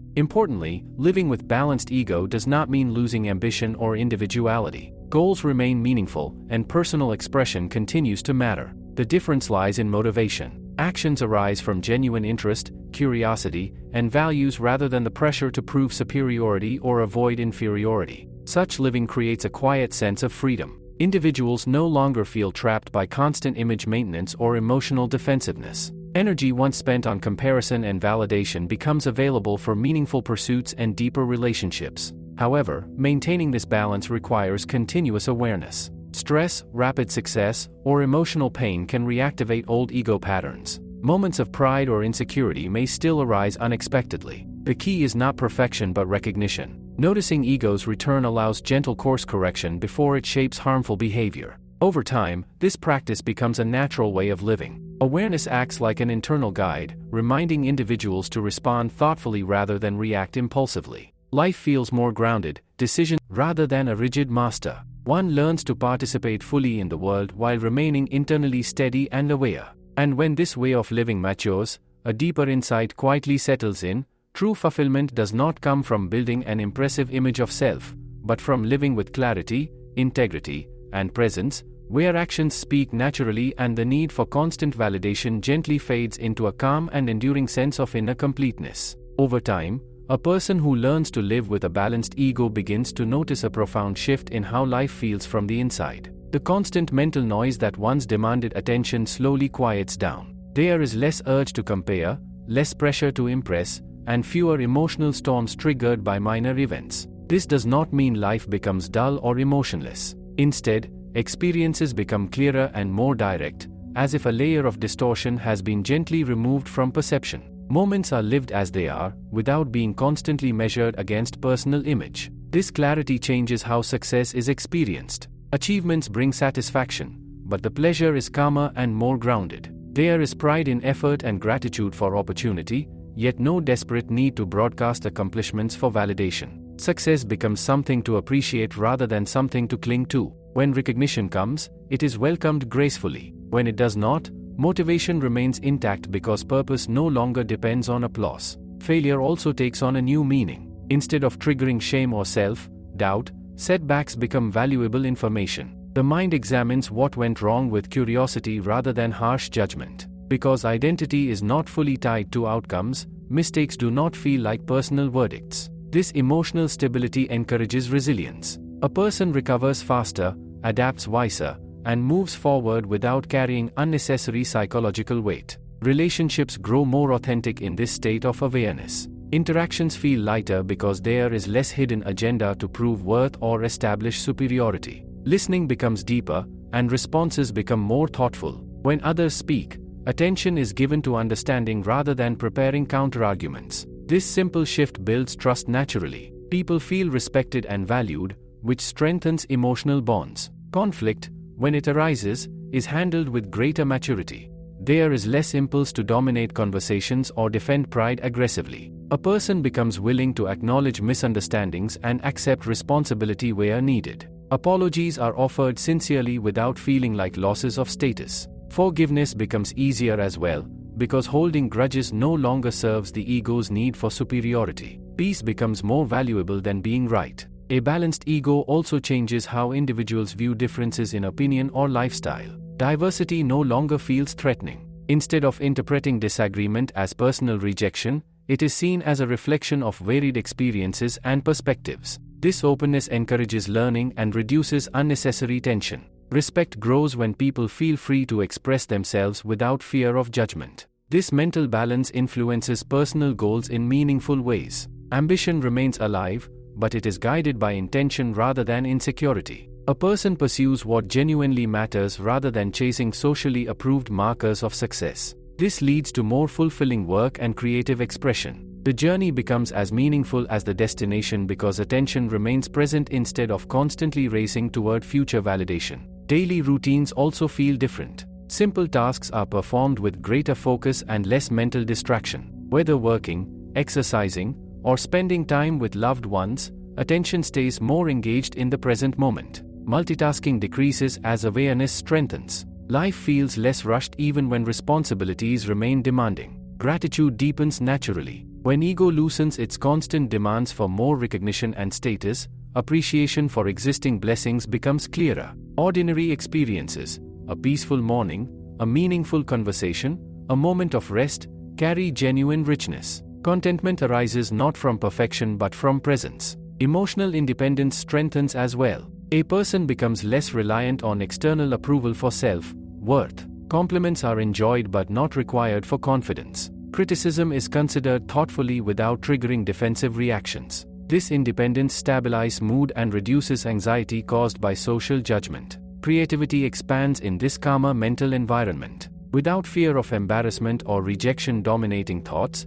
Importantly, living with balanced ego does not mean losing ambition or individuality. Goals remain meaningful, and personal expression continues to matter. The difference lies in motivation. Actions arise from genuine interest, curiosity, and values rather than the pressure to prove superiority or avoid inferiority. Such living creates a quiet sense of freedom. Individuals no longer feel trapped by constant image maintenance or emotional defensiveness. Energy once spent on comparison and validation becomes available for meaningful pursuits and deeper relationships. However, maintaining this balance requires continuous awareness. Stress, rapid success, or emotional pain can reactivate old ego patterns. Moments of pride or insecurity may still arise unexpectedly. The key is not perfection but recognition. Noticing ego's return allows gentle course correction before it shapes harmful behavior. Over time, this practice becomes a natural way of living. Awareness acts like an internal guide, reminding individuals to respond thoughtfully rather than react impulsively. Life feels more grounded, decision rather than a rigid master. One learns to participate fully in the world while remaining internally steady and aware. And when this way of living matures, a deeper insight quietly settles in. True fulfillment does not come from building an impressive image of self, but from living with clarity, integrity, and presence, where actions speak naturally and the need for constant validation gently fades into a calm and enduring sense of inner completeness. Over time, a person who learns to live with a balanced ego begins to notice a profound shift in how life feels from the inside. The constant mental noise that once demanded attention slowly quiets down. There is less urge to compare, less pressure to impress, and fewer emotional storms triggered by minor events. This does not mean life becomes dull or emotionless. Instead, experiences become clearer and more direct, as if a layer of distortion has been gently removed from perception. Moments are lived as they are, without being constantly measured against personal image. This clarity changes how success is experienced. Achievements bring satisfaction, but the pleasure is calmer and more grounded. There is pride in effort and gratitude for opportunity, yet no desperate need to broadcast accomplishments for validation. Success becomes something to appreciate rather than something to cling to. When recognition comes, it is welcomed gracefully. When it does not, motivation remains intact because purpose no longer depends on applause. Failure also takes on a new meaning. Instead of triggering shame or self-doubt, setbacks become valuable information. The mind examines what went wrong with curiosity rather than harsh judgment. Because identity is not fully tied to outcomes, mistakes do not feel like personal verdicts. This emotional stability encourages resilience. A person recovers faster, adapts wiser, and moves forward without carrying unnecessary psychological weight. Relationships grow more authentic in this state of awareness. Interactions feel lighter because there is less hidden agenda to prove worth or establish superiority. Listening becomes deeper, and responses become more thoughtful. When others speak, attention is given to understanding rather than preparing counterarguments. This simple shift builds trust naturally. People feel respected and valued, which strengthens emotional bonds. Conflict, when it arises, is handled with greater maturity. There is less impulse to dominate conversations or defend pride aggressively. A person becomes willing to acknowledge misunderstandings and accept responsibility where needed. Apologies are offered sincerely without feeling like losses of status. Forgiveness becomes easier as well, because holding grudges no longer serves the ego's need for superiority. Peace becomes more valuable than being right. A balanced ego also changes how individuals view differences in opinion or lifestyle. Diversity no longer feels threatening. Instead of interpreting disagreement as personal rejection, it is seen as a reflection of varied experiences and perspectives. This openness encourages learning and reduces unnecessary tension. Respect grows when people feel free to express themselves without fear of judgment. This mental balance influences personal goals in meaningful ways. Ambition remains alive, but it is guided by intention rather than insecurity. A person pursues what genuinely matters rather than chasing socially approved markers of success. This leads to more fulfilling work and creative expression. The journey becomes as meaningful as the destination because attention remains present instead of constantly racing toward future validation. Daily routines also feel different. Simple tasks are performed with greater focus and less mental distraction. Whether working, exercising, or spending time with loved ones, attention stays more engaged in the present moment. Multitasking decreases as awareness strengthens. Life feels less rushed even when responsibilities remain demanding. Gratitude deepens naturally. When ego loosens its constant demands for more recognition and status, appreciation for existing blessings becomes clearer. Ordinary experiences, a peaceful morning, a meaningful conversation, a moment of rest, carry genuine richness. Contentment arises not from perfection but from presence. Emotional independence strengthens as well. A person becomes less reliant on external approval for self-worth. Compliments are enjoyed but not required for confidence. Criticism is considered thoughtfully without triggering defensive reactions. This independence stabilizes mood and reduces anxiety caused by social judgment. Creativity expands in this calmer mental environment, without fear of embarrassment or rejection dominating thoughts,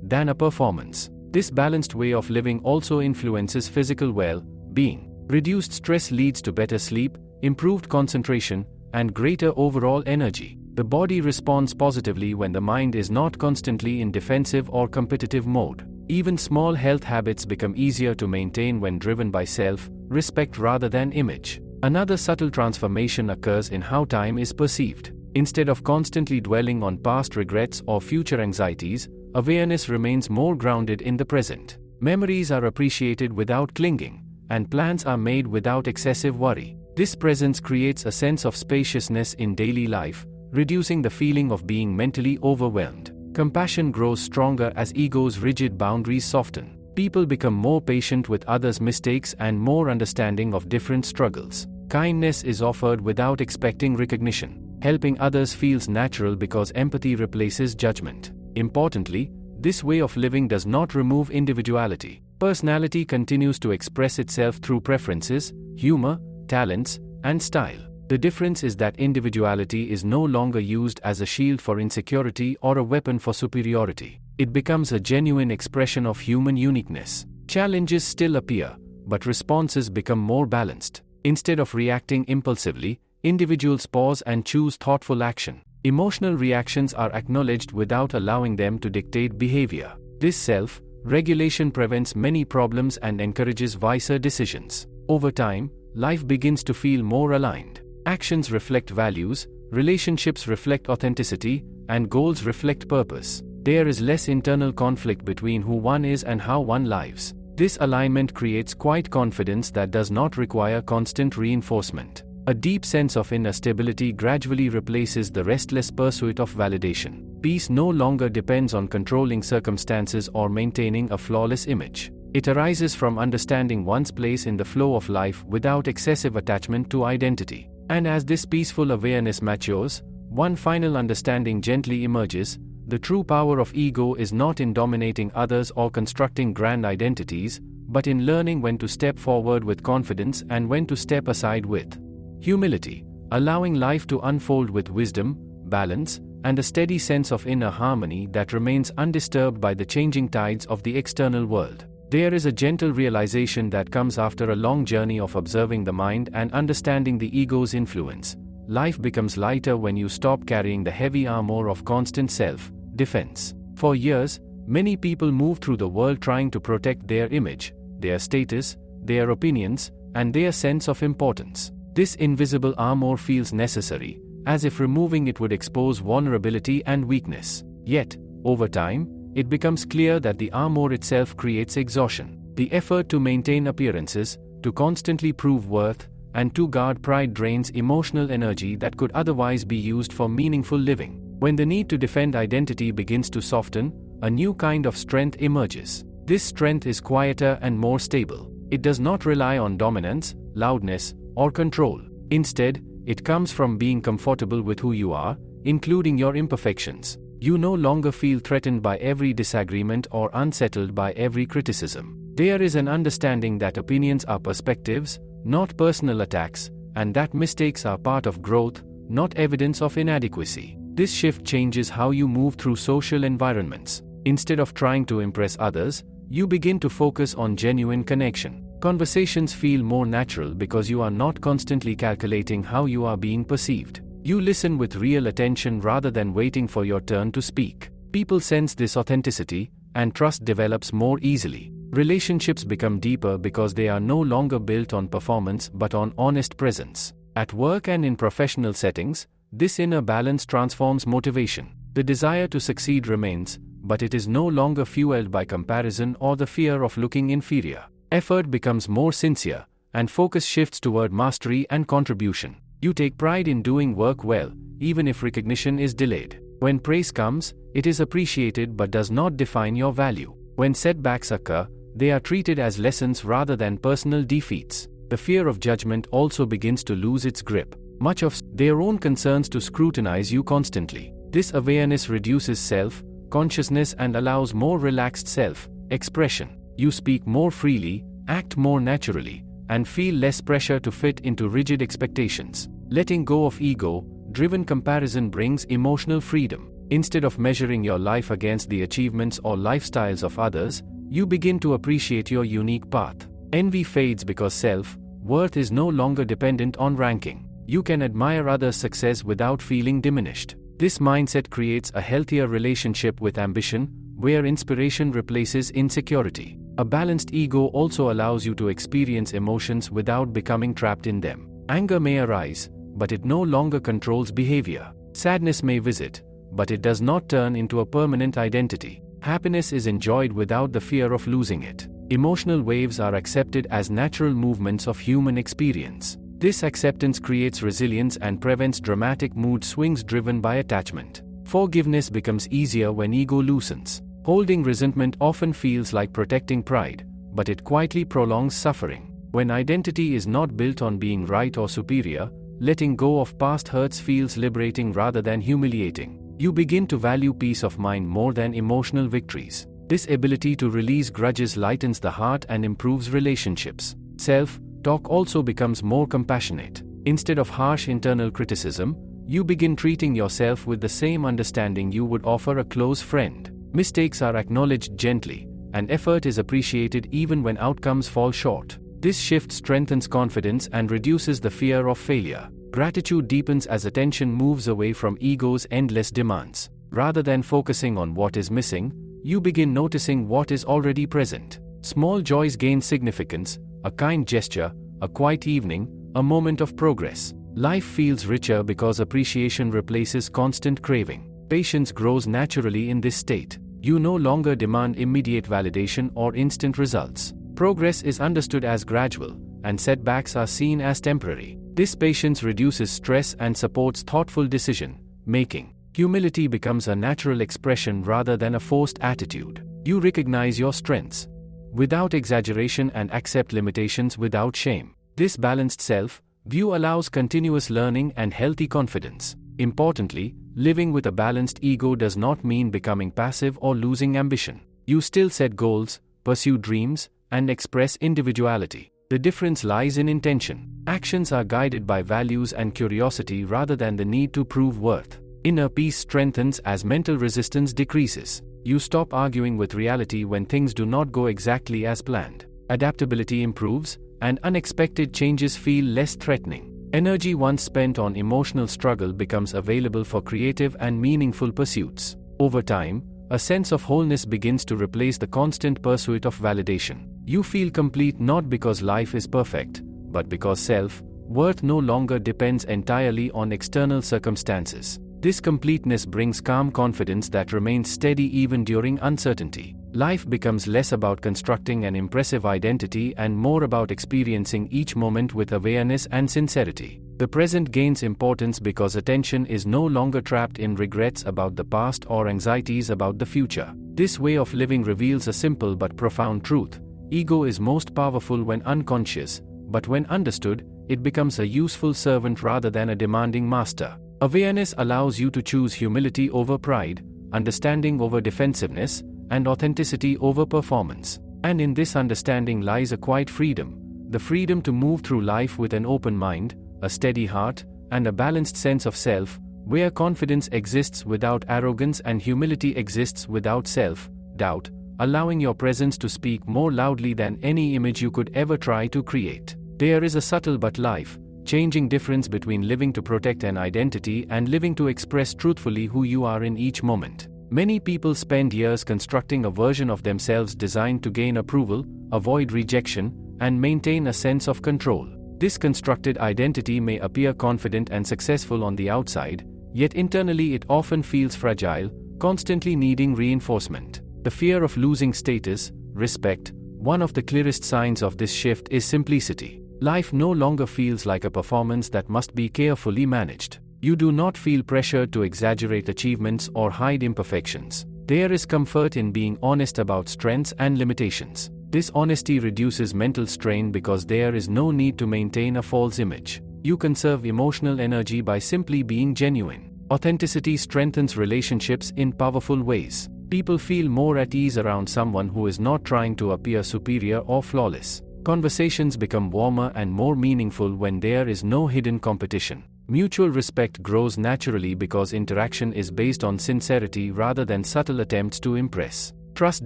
than a performance. This balanced way of living also influences physical well-being. Reduced stress leads to better sleep, improved concentration, and greater overall energy. The body responds positively when the mind is not constantly in defensive or competitive mode. Even small health habits become easier to maintain when driven by self-respect rather than image. Another subtle transformation occurs in how time is perceived. Instead of constantly dwelling on past regrets or future anxieties, awareness remains more grounded in the present. Memories are appreciated without clinging, and plans are made without excessive worry. This presence creates a sense of spaciousness in daily life, reducing the feeling of being mentally overwhelmed. Compassion grows stronger as ego's rigid boundaries soften. People become more patient with others' mistakes and more understanding of different struggles. Kindness is offered without expecting recognition. Helping others feels natural because empathy replaces judgment. Importantly, this way of living does not remove individuality. Personality continues to express itself through preferences, humor, talents, and style. The difference is that individuality is no longer used as a shield for insecurity or a weapon for superiority. It becomes a genuine expression of human uniqueness. Challenges still appear, but responses become more balanced. Instead of reacting impulsively, individuals pause and choose thoughtful action. Emotional reactions are acknowledged without allowing them to dictate behavior. This self-regulation prevents many problems and encourages wiser decisions. Over time, life begins to feel more aligned. Actions reflect values, relationships reflect authenticity, and goals reflect purpose. There is less internal conflict between who one is and how one lives. This alignment creates quiet confidence that does not require constant reinforcement. A deep sense of inner stability gradually replaces the restless pursuit of validation. Peace no longer depends on controlling circumstances or maintaining a flawless image. It arises from understanding one's place in the flow of life without excessive attachment to identity. And as this peaceful awareness matures, one final understanding gently emerges. The true power of ego is not in dominating others or constructing grand identities, but in learning when to step forward with confidence and when to step aside with humility, allowing life to unfold with wisdom, balance, and a steady sense of inner harmony that remains undisturbed by the changing tides of the external world. There is a gentle realization that comes after a long journey of observing the mind and understanding the ego's influence. Life becomes lighter when you stop carrying the heavy armor of constant self-defense. For years, many people move through the world trying to protect their image, their status, their opinions, and their sense of importance. This invisible armor feels necessary, as if removing it would expose vulnerability and weakness. Yet, over time, it becomes clear that the armor itself creates exhaustion. The effort to maintain appearances, to constantly prove worth, and to guard pride drains emotional energy that could otherwise be used for meaningful living. When the need to defend identity begins to soften, a new kind of strength emerges. This strength is quieter and more stable. It does not rely on dominance, loudness, or control. Instead, it comes from being comfortable with who you are, including your imperfections. You no longer feel threatened by every disagreement or unsettled by every criticism. There is an understanding that opinions are perspectives, not personal attacks, and that mistakes are part of growth, not evidence of inadequacy. This shift changes how you move through social environments. Instead of trying to impress others, you begin to focus on genuine connection. Conversations feel more natural because you are not constantly calculating how you are being perceived. You listen with real attention rather than waiting for your turn to speak. People sense this authenticity, and trust develops more easily. Relationships become deeper because they are no longer built on performance but on honest presence. At work and in professional settings, this inner balance transforms motivation. The desire to succeed remains, but it is no longer fueled by comparison or the fear of looking inferior. Effort becomes more sincere, and focus shifts toward mastery and contribution. You take pride in doing work well, even if recognition is delayed. When praise comes, it is appreciated but does not define your value. When setbacks occur, they are treated as lessons rather than personal defeats. The fear of judgment also begins to lose its grip. Much of their own concerns to scrutinize you constantly. This awareness reduces self-consciousness and allows more relaxed self-expression. You speak more freely, act more naturally, and feel less pressure to fit into rigid expectations. Letting go of ego-driven comparison brings emotional freedom. Instead of measuring your life against the achievements or lifestyles of others, you begin to appreciate your unique path. Envy fades because self-worth is no longer dependent on ranking. You can admire others' success without feeling diminished. This mindset creates a healthier relationship with ambition, where inspiration replaces insecurity. A balanced ego also allows you to experience emotions without becoming trapped in them. Anger may arise, but it no longer controls behavior. Sadness may visit, but it does not turn into a permanent identity. Happiness is enjoyed without the fear of losing it. Emotional waves are accepted as natural movements of human experience. This acceptance creates resilience and prevents dramatic mood swings driven by attachment. Forgiveness becomes easier when ego loosens. Holding resentment often feels like protecting pride, but it quietly prolongs suffering. When identity is not built on being right or superior, letting go of past hurts feels liberating rather than humiliating. You begin to value peace of mind more than emotional victories. This ability to release grudges lightens the heart and improves relationships. Self-talk also becomes more compassionate. Instead of harsh internal criticism, you begin treating yourself with the same understanding you would offer a close friend. Mistakes are acknowledged gently, and effort is appreciated even when outcomes fall short. This shift strengthens confidence and reduces the fear of failure. Gratitude deepens as attention moves away from ego's endless demands. Rather than focusing on what is missing, you begin noticing what is already present. Small joys gain significance: a kind gesture, a quiet evening, a moment of progress. Life feels richer because appreciation replaces constant craving. Patience grows naturally in this state. You no longer demand immediate validation or instant results. Progress is understood as gradual, and setbacks are seen as temporary. This patience reduces stress and supports thoughtful decision-making. Humility becomes a natural expression rather than a forced attitude. You recognize your strengths without exaggeration and accept limitations without shame. This balanced self-view allows continuous learning and healthy confidence. Importantly, living with a balanced ego does not mean becoming passive or losing ambition. You still set goals, pursue dreams, and express individuality. The difference lies in intention. Actions are guided by values and curiosity rather than the need to prove worth. Inner peace strengthens as mental resistance decreases. You stop arguing with reality when things do not go exactly as planned. Adaptability improves, and unexpected changes feel less threatening. Energy once spent on emotional struggle becomes available for creative and meaningful pursuits. Over time, a sense of wholeness begins to replace the constant pursuit of validation. You feel complete not because life is perfect, but because self-worth no longer depends entirely on external circumstances. This completeness brings calm confidence that remains steady even during uncertainty. Life becomes less about constructing an impressive identity and more about experiencing each moment with awareness and sincerity. The present gains importance because attention is no longer trapped in regrets about the past or anxieties about the future. This way of living reveals a simple but profound truth. Ego is most powerful when unconscious, but when understood, it becomes a useful servant rather than a demanding master. Awareness allows you to choose humility over pride, understanding over defensiveness, and authenticity over performance. And in this understanding lies a quiet freedom, the freedom to move through life with an open mind, a steady heart, and a balanced sense of self where confidence exists without arrogance and humility exists without self-doubt, allowing your presence to speak more loudly than any image you could ever try to create. There is a subtle but life-changing difference between living to protect an identity and living to express truthfully who you are in each moment. Many people spend years constructing a version of themselves designed to gain approval, avoid rejection, and maintain a sense of control. This constructed identity may appear confident and successful on the outside, yet internally it often feels fragile, constantly needing reinforcement. The fear of losing status, respect. One of the clearest signs of this shift is simplicity. Life no longer feels like a performance that must be carefully managed. You do not feel pressured to exaggerate achievements or hide imperfections. There is comfort in being honest about strengths and limitations. This honesty reduces mental strain because there is no need to maintain a false image. You conserve emotional energy by simply being genuine. Authenticity strengthens relationships in powerful ways. People feel more at ease around someone who is not trying to appear superior or flawless. Conversations become warmer and more meaningful when there is no hidden competition. Mutual respect grows naturally because interaction is based on sincerity rather than subtle attempts to impress. Trust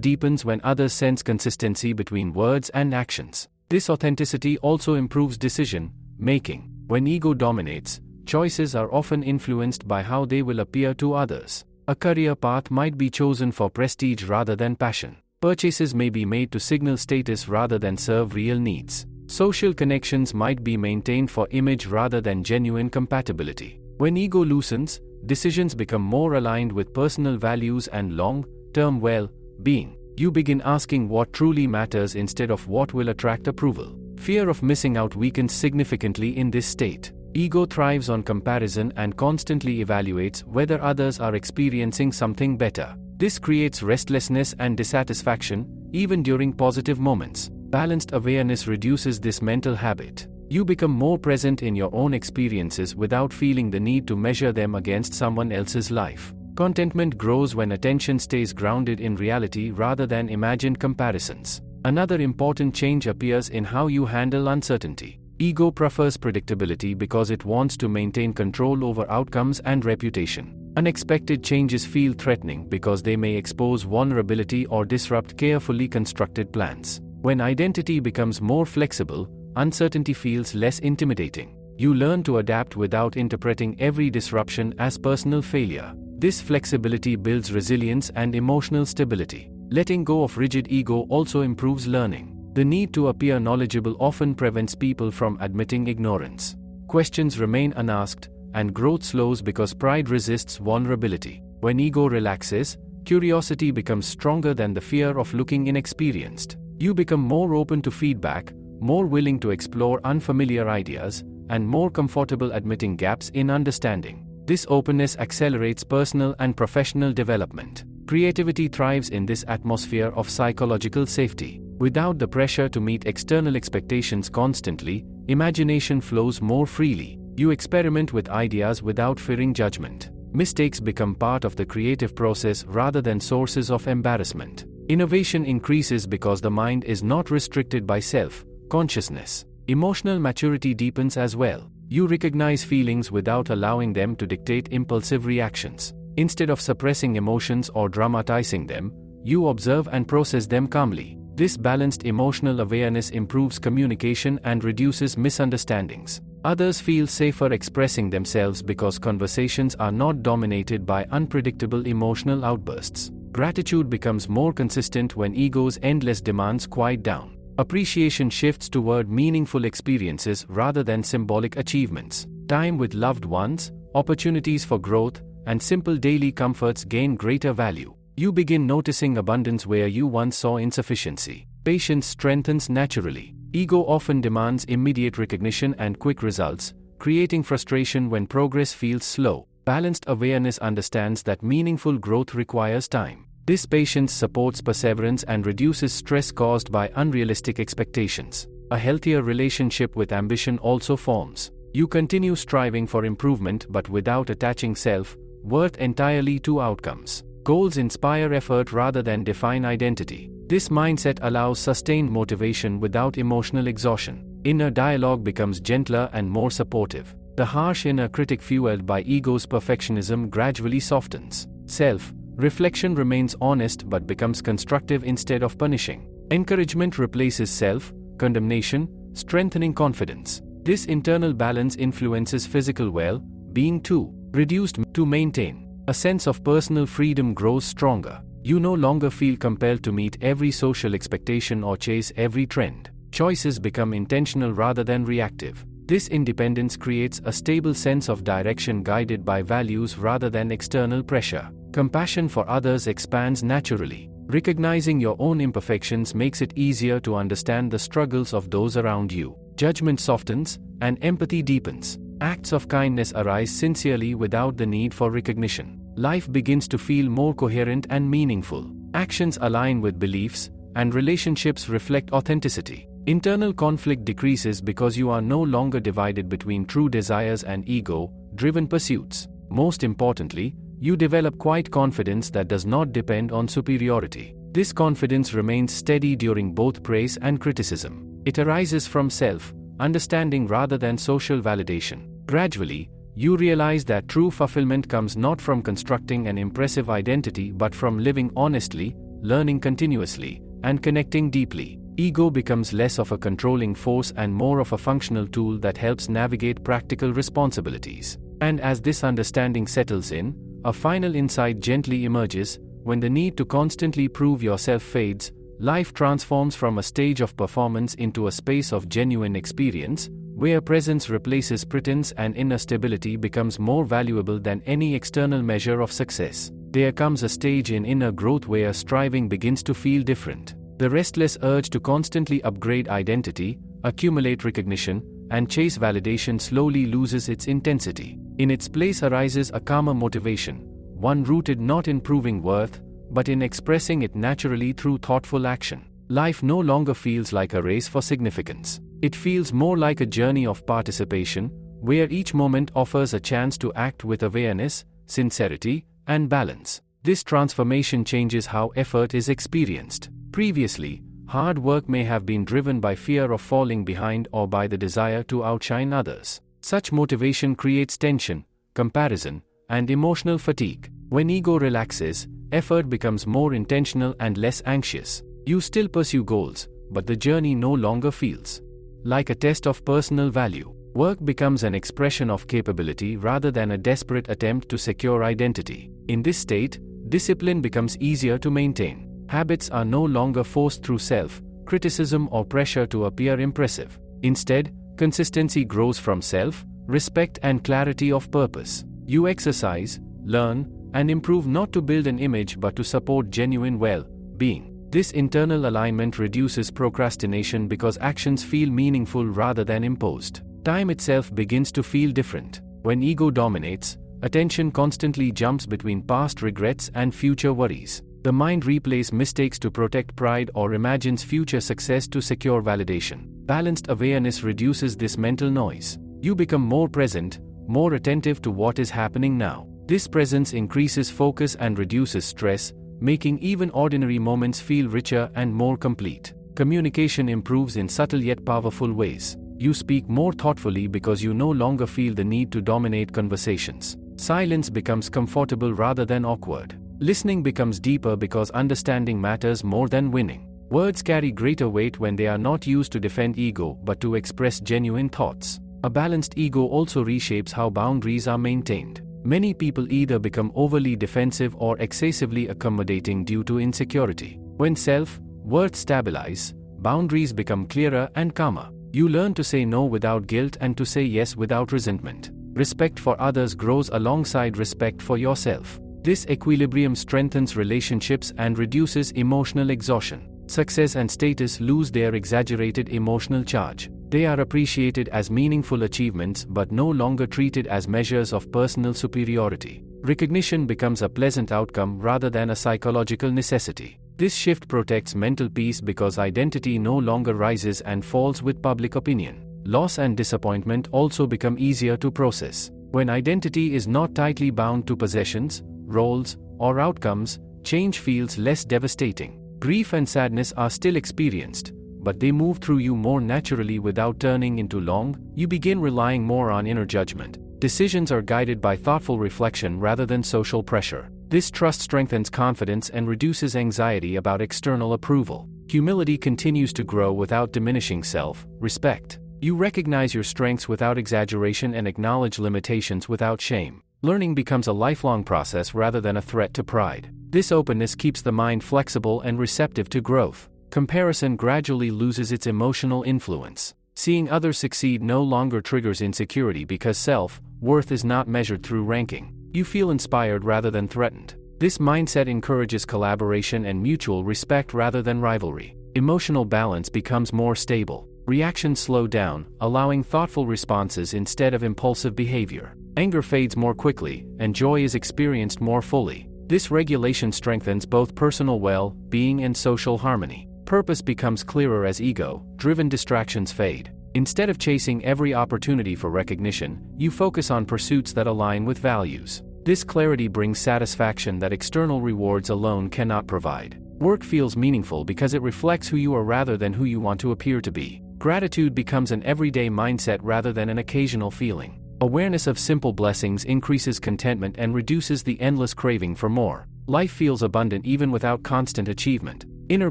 deepens when others sense consistency between words and actions. This authenticity also improves decision-making. When ego dominates, choices are often influenced by how they will appear to others. A career path might be chosen for prestige rather than passion. Purchases may be made to signal status rather than serve real needs. Social connections might be maintained for image rather than genuine compatibility. When ego loosens, decisions become more aligned with personal values and long-term well-being. You begin asking what truly matters instead of what will attract approval. Fear of missing out weakens significantly in this state. Ego thrives on comparison and constantly evaluates whether others are experiencing something better. This creates restlessness and dissatisfaction, even during positive moments. Balanced awareness reduces this mental habit. You become more present in your own experiences without feeling the need to measure them against someone else's life. Contentment grows when attention stays grounded in reality rather than imagined comparisons. Another important change appears in how you handle uncertainty. Ego prefers predictability because it wants to maintain control over outcomes and reputation. Unexpected changes feel threatening because they may expose vulnerability or disrupt carefully constructed plans. When identity becomes more flexible, uncertainty feels less intimidating. You learn to adapt without interpreting every disruption as personal failure. This flexibility builds resilience and emotional stability. Letting go of rigid ego also improves learning. The need to appear knowledgeable often prevents people from admitting ignorance. Questions remain unasked, and growth slows because pride resists vulnerability. When ego relaxes, curiosity becomes stronger than the fear of looking inexperienced. You become more open to feedback, more willing to explore unfamiliar ideas, and more comfortable admitting gaps in understanding. This openness accelerates personal and professional development. Creativity thrives in this atmosphere of psychological safety. Without the pressure to meet external expectations constantly, imagination flows more freely. You experiment with ideas without fearing judgment. Mistakes become part of the creative process rather than sources of embarrassment. Innovation increases because the mind is not restricted by self-consciousness. Emotional maturity deepens as well. You recognize feelings without allowing them to dictate impulsive reactions. Instead of suppressing emotions or dramatizing them, you observe and process them calmly. This balanced emotional awareness improves communication and reduces misunderstandings. Others feel safer expressing themselves because conversations are not dominated by unpredictable emotional outbursts. Gratitude becomes more consistent when ego's endless demands quiet down. Appreciation shifts toward meaningful experiences rather than symbolic achievements. Time with loved ones, opportunities for growth, and simple daily comforts gain greater value. You begin noticing abundance where you once saw insufficiency. Patience strengthens naturally. Ego often demands immediate recognition and quick results, creating frustration when progress feels slow. Balanced awareness understands that meaningful growth requires time. This patience supports perseverance and reduces stress caused by unrealistic expectations. A healthier relationship with ambition also forms. You continue striving for improvement but without attaching self-worth entirely to outcomes. Goals inspire effort rather than define identity. This mindset allows sustained motivation without emotional exhaustion. Inner dialogue becomes gentler and more supportive. The harsh inner critic fueled by ego's perfectionism gradually softens. Self-reflection remains honest but becomes constructive instead of punishing. Encouragement replaces self-condemnation, strengthening confidence. This internal balance influences physical well-being too. Reduced to maintain. A sense of personal freedom grows stronger. You no longer feel compelled to meet every social expectation or chase every trend. Choices become intentional rather than reactive. This independence creates a stable sense of direction guided by values rather than external pressure. Compassion for others expands naturally. Recognizing your own imperfections makes it easier to understand the struggles of those around you. Judgment softens, and empathy deepens. Acts of kindness arise sincerely without the need for recognition. Life begins to feel more coherent and meaningful. Actions align with beliefs, and relationships reflect authenticity. Internal conflict decreases because you are no longer divided between true desires and ego-driven pursuits. Most importantly, you develop quiet confidence that does not depend on superiority. This confidence remains steady during both praise and criticism. It arises from self-understanding rather than social validation. Gradually, you realize that true fulfillment comes not from constructing an impressive identity but from living honestly, learning continuously, and connecting deeply. Ego becomes less of a controlling force and more of a functional tool that helps navigate practical responsibilities. And as this understanding settles in, a final insight gently emerges. When the need to constantly prove yourself fades, life transforms from a stage of performance into a space of genuine experience, where presence replaces pretense and inner stability becomes more valuable than any external measure of success. There comes a stage in inner growth where striving begins to feel different. The restless urge to constantly upgrade identity, accumulate recognition, and chase validation slowly loses its intensity. In its place arises a calmer motivation, one rooted not in proving worth, but in expressing it naturally through thoughtful action. Life no longer feels like a race for significance. It feels more like a journey of participation, where each moment offers a chance to act with awareness, sincerity, and balance. This transformation changes how effort is experienced. Previously, hard work may have been driven by fear of falling behind or by the desire to outshine others. Such motivation creates tension, comparison, and emotional fatigue. When ego relaxes, effort becomes more intentional and less anxious. You still pursue goals, but the journey no longer feels like a test of personal value. Work becomes an expression of capability rather than a desperate attempt to secure identity. In this state, discipline becomes easier to maintain. Habits are no longer forced through self-criticism or pressure to appear impressive. Instead, consistency grows from self-respect and clarity of purpose. You exercise, learn, and improve not to build an image but to support genuine well-being. This internal alignment reduces procrastination because actions feel meaningful rather than imposed. Time itself begins to feel different. When ego dominates, attention constantly jumps between past regrets and future worries. The mind replays mistakes to protect pride or imagines future success to secure validation. Balanced awareness reduces this mental noise. You become more present, more attentive to what is happening now. This presence increases focus and reduces stress, making even ordinary moments feel richer and more complete. Communication improves in subtle yet powerful ways. You speak more thoughtfully because you no longer feel the need to dominate conversations. Silence becomes comfortable rather than awkward. Listening becomes deeper because understanding matters more than winning. Words carry greater weight when they are not used to defend ego but to express genuine thoughts. A balanced ego also reshapes how boundaries are maintained. Many people either become overly defensive or excessively accommodating due to insecurity. When self-worth stabilizes, boundaries become clearer and calmer. You learn to say no without guilt and to say yes without resentment. Respect for others grows alongside respect for yourself. This equilibrium strengthens relationships and reduces emotional exhaustion. Success and status lose their exaggerated emotional charge. They are appreciated as meaningful achievements but no longer treated as measures of personal superiority. Recognition becomes a pleasant outcome rather than a psychological necessity. This shift protects mental peace because identity no longer rises and falls with public opinion. Loss and disappointment also become easier to process. When identity is not tightly bound to possessions, roles, or outcomes, change feels less devastating. Grief and sadness are still experienced, but they move through you more naturally without turning into long. You begin relying more on inner judgment. Decisions are guided by thoughtful reflection rather than social pressure. This trust strengthens confidence and reduces anxiety about external approval. Humility continues to grow without diminishing self-respect. You recognize your strengths without exaggeration and acknowledge limitations without shame. Learning becomes a lifelong process rather than a threat to pride. This openness keeps the mind flexible and receptive to growth. Comparison gradually loses its emotional influence. Seeing others succeed no longer triggers insecurity because self-worth is not measured through ranking. You feel inspired rather than threatened. This mindset encourages collaboration and mutual respect rather than rivalry. Emotional balance becomes more stable. Reactions slow down, allowing thoughtful responses instead of impulsive behavior. Anger fades more quickly, and joy is experienced more fully. This regulation strengthens both personal well-being and social harmony. Purpose becomes clearer as ego-driven distractions fade. Instead of chasing every opportunity for recognition, you focus on pursuits that align with values. This clarity brings satisfaction that external rewards alone cannot provide. Work feels meaningful because it reflects who you are rather than who you want to appear to be. Gratitude becomes an everyday mindset rather than an occasional feeling. Awareness of simple blessings increases contentment and reduces the endless craving for more. Life feels abundant even without constant achievement. Inner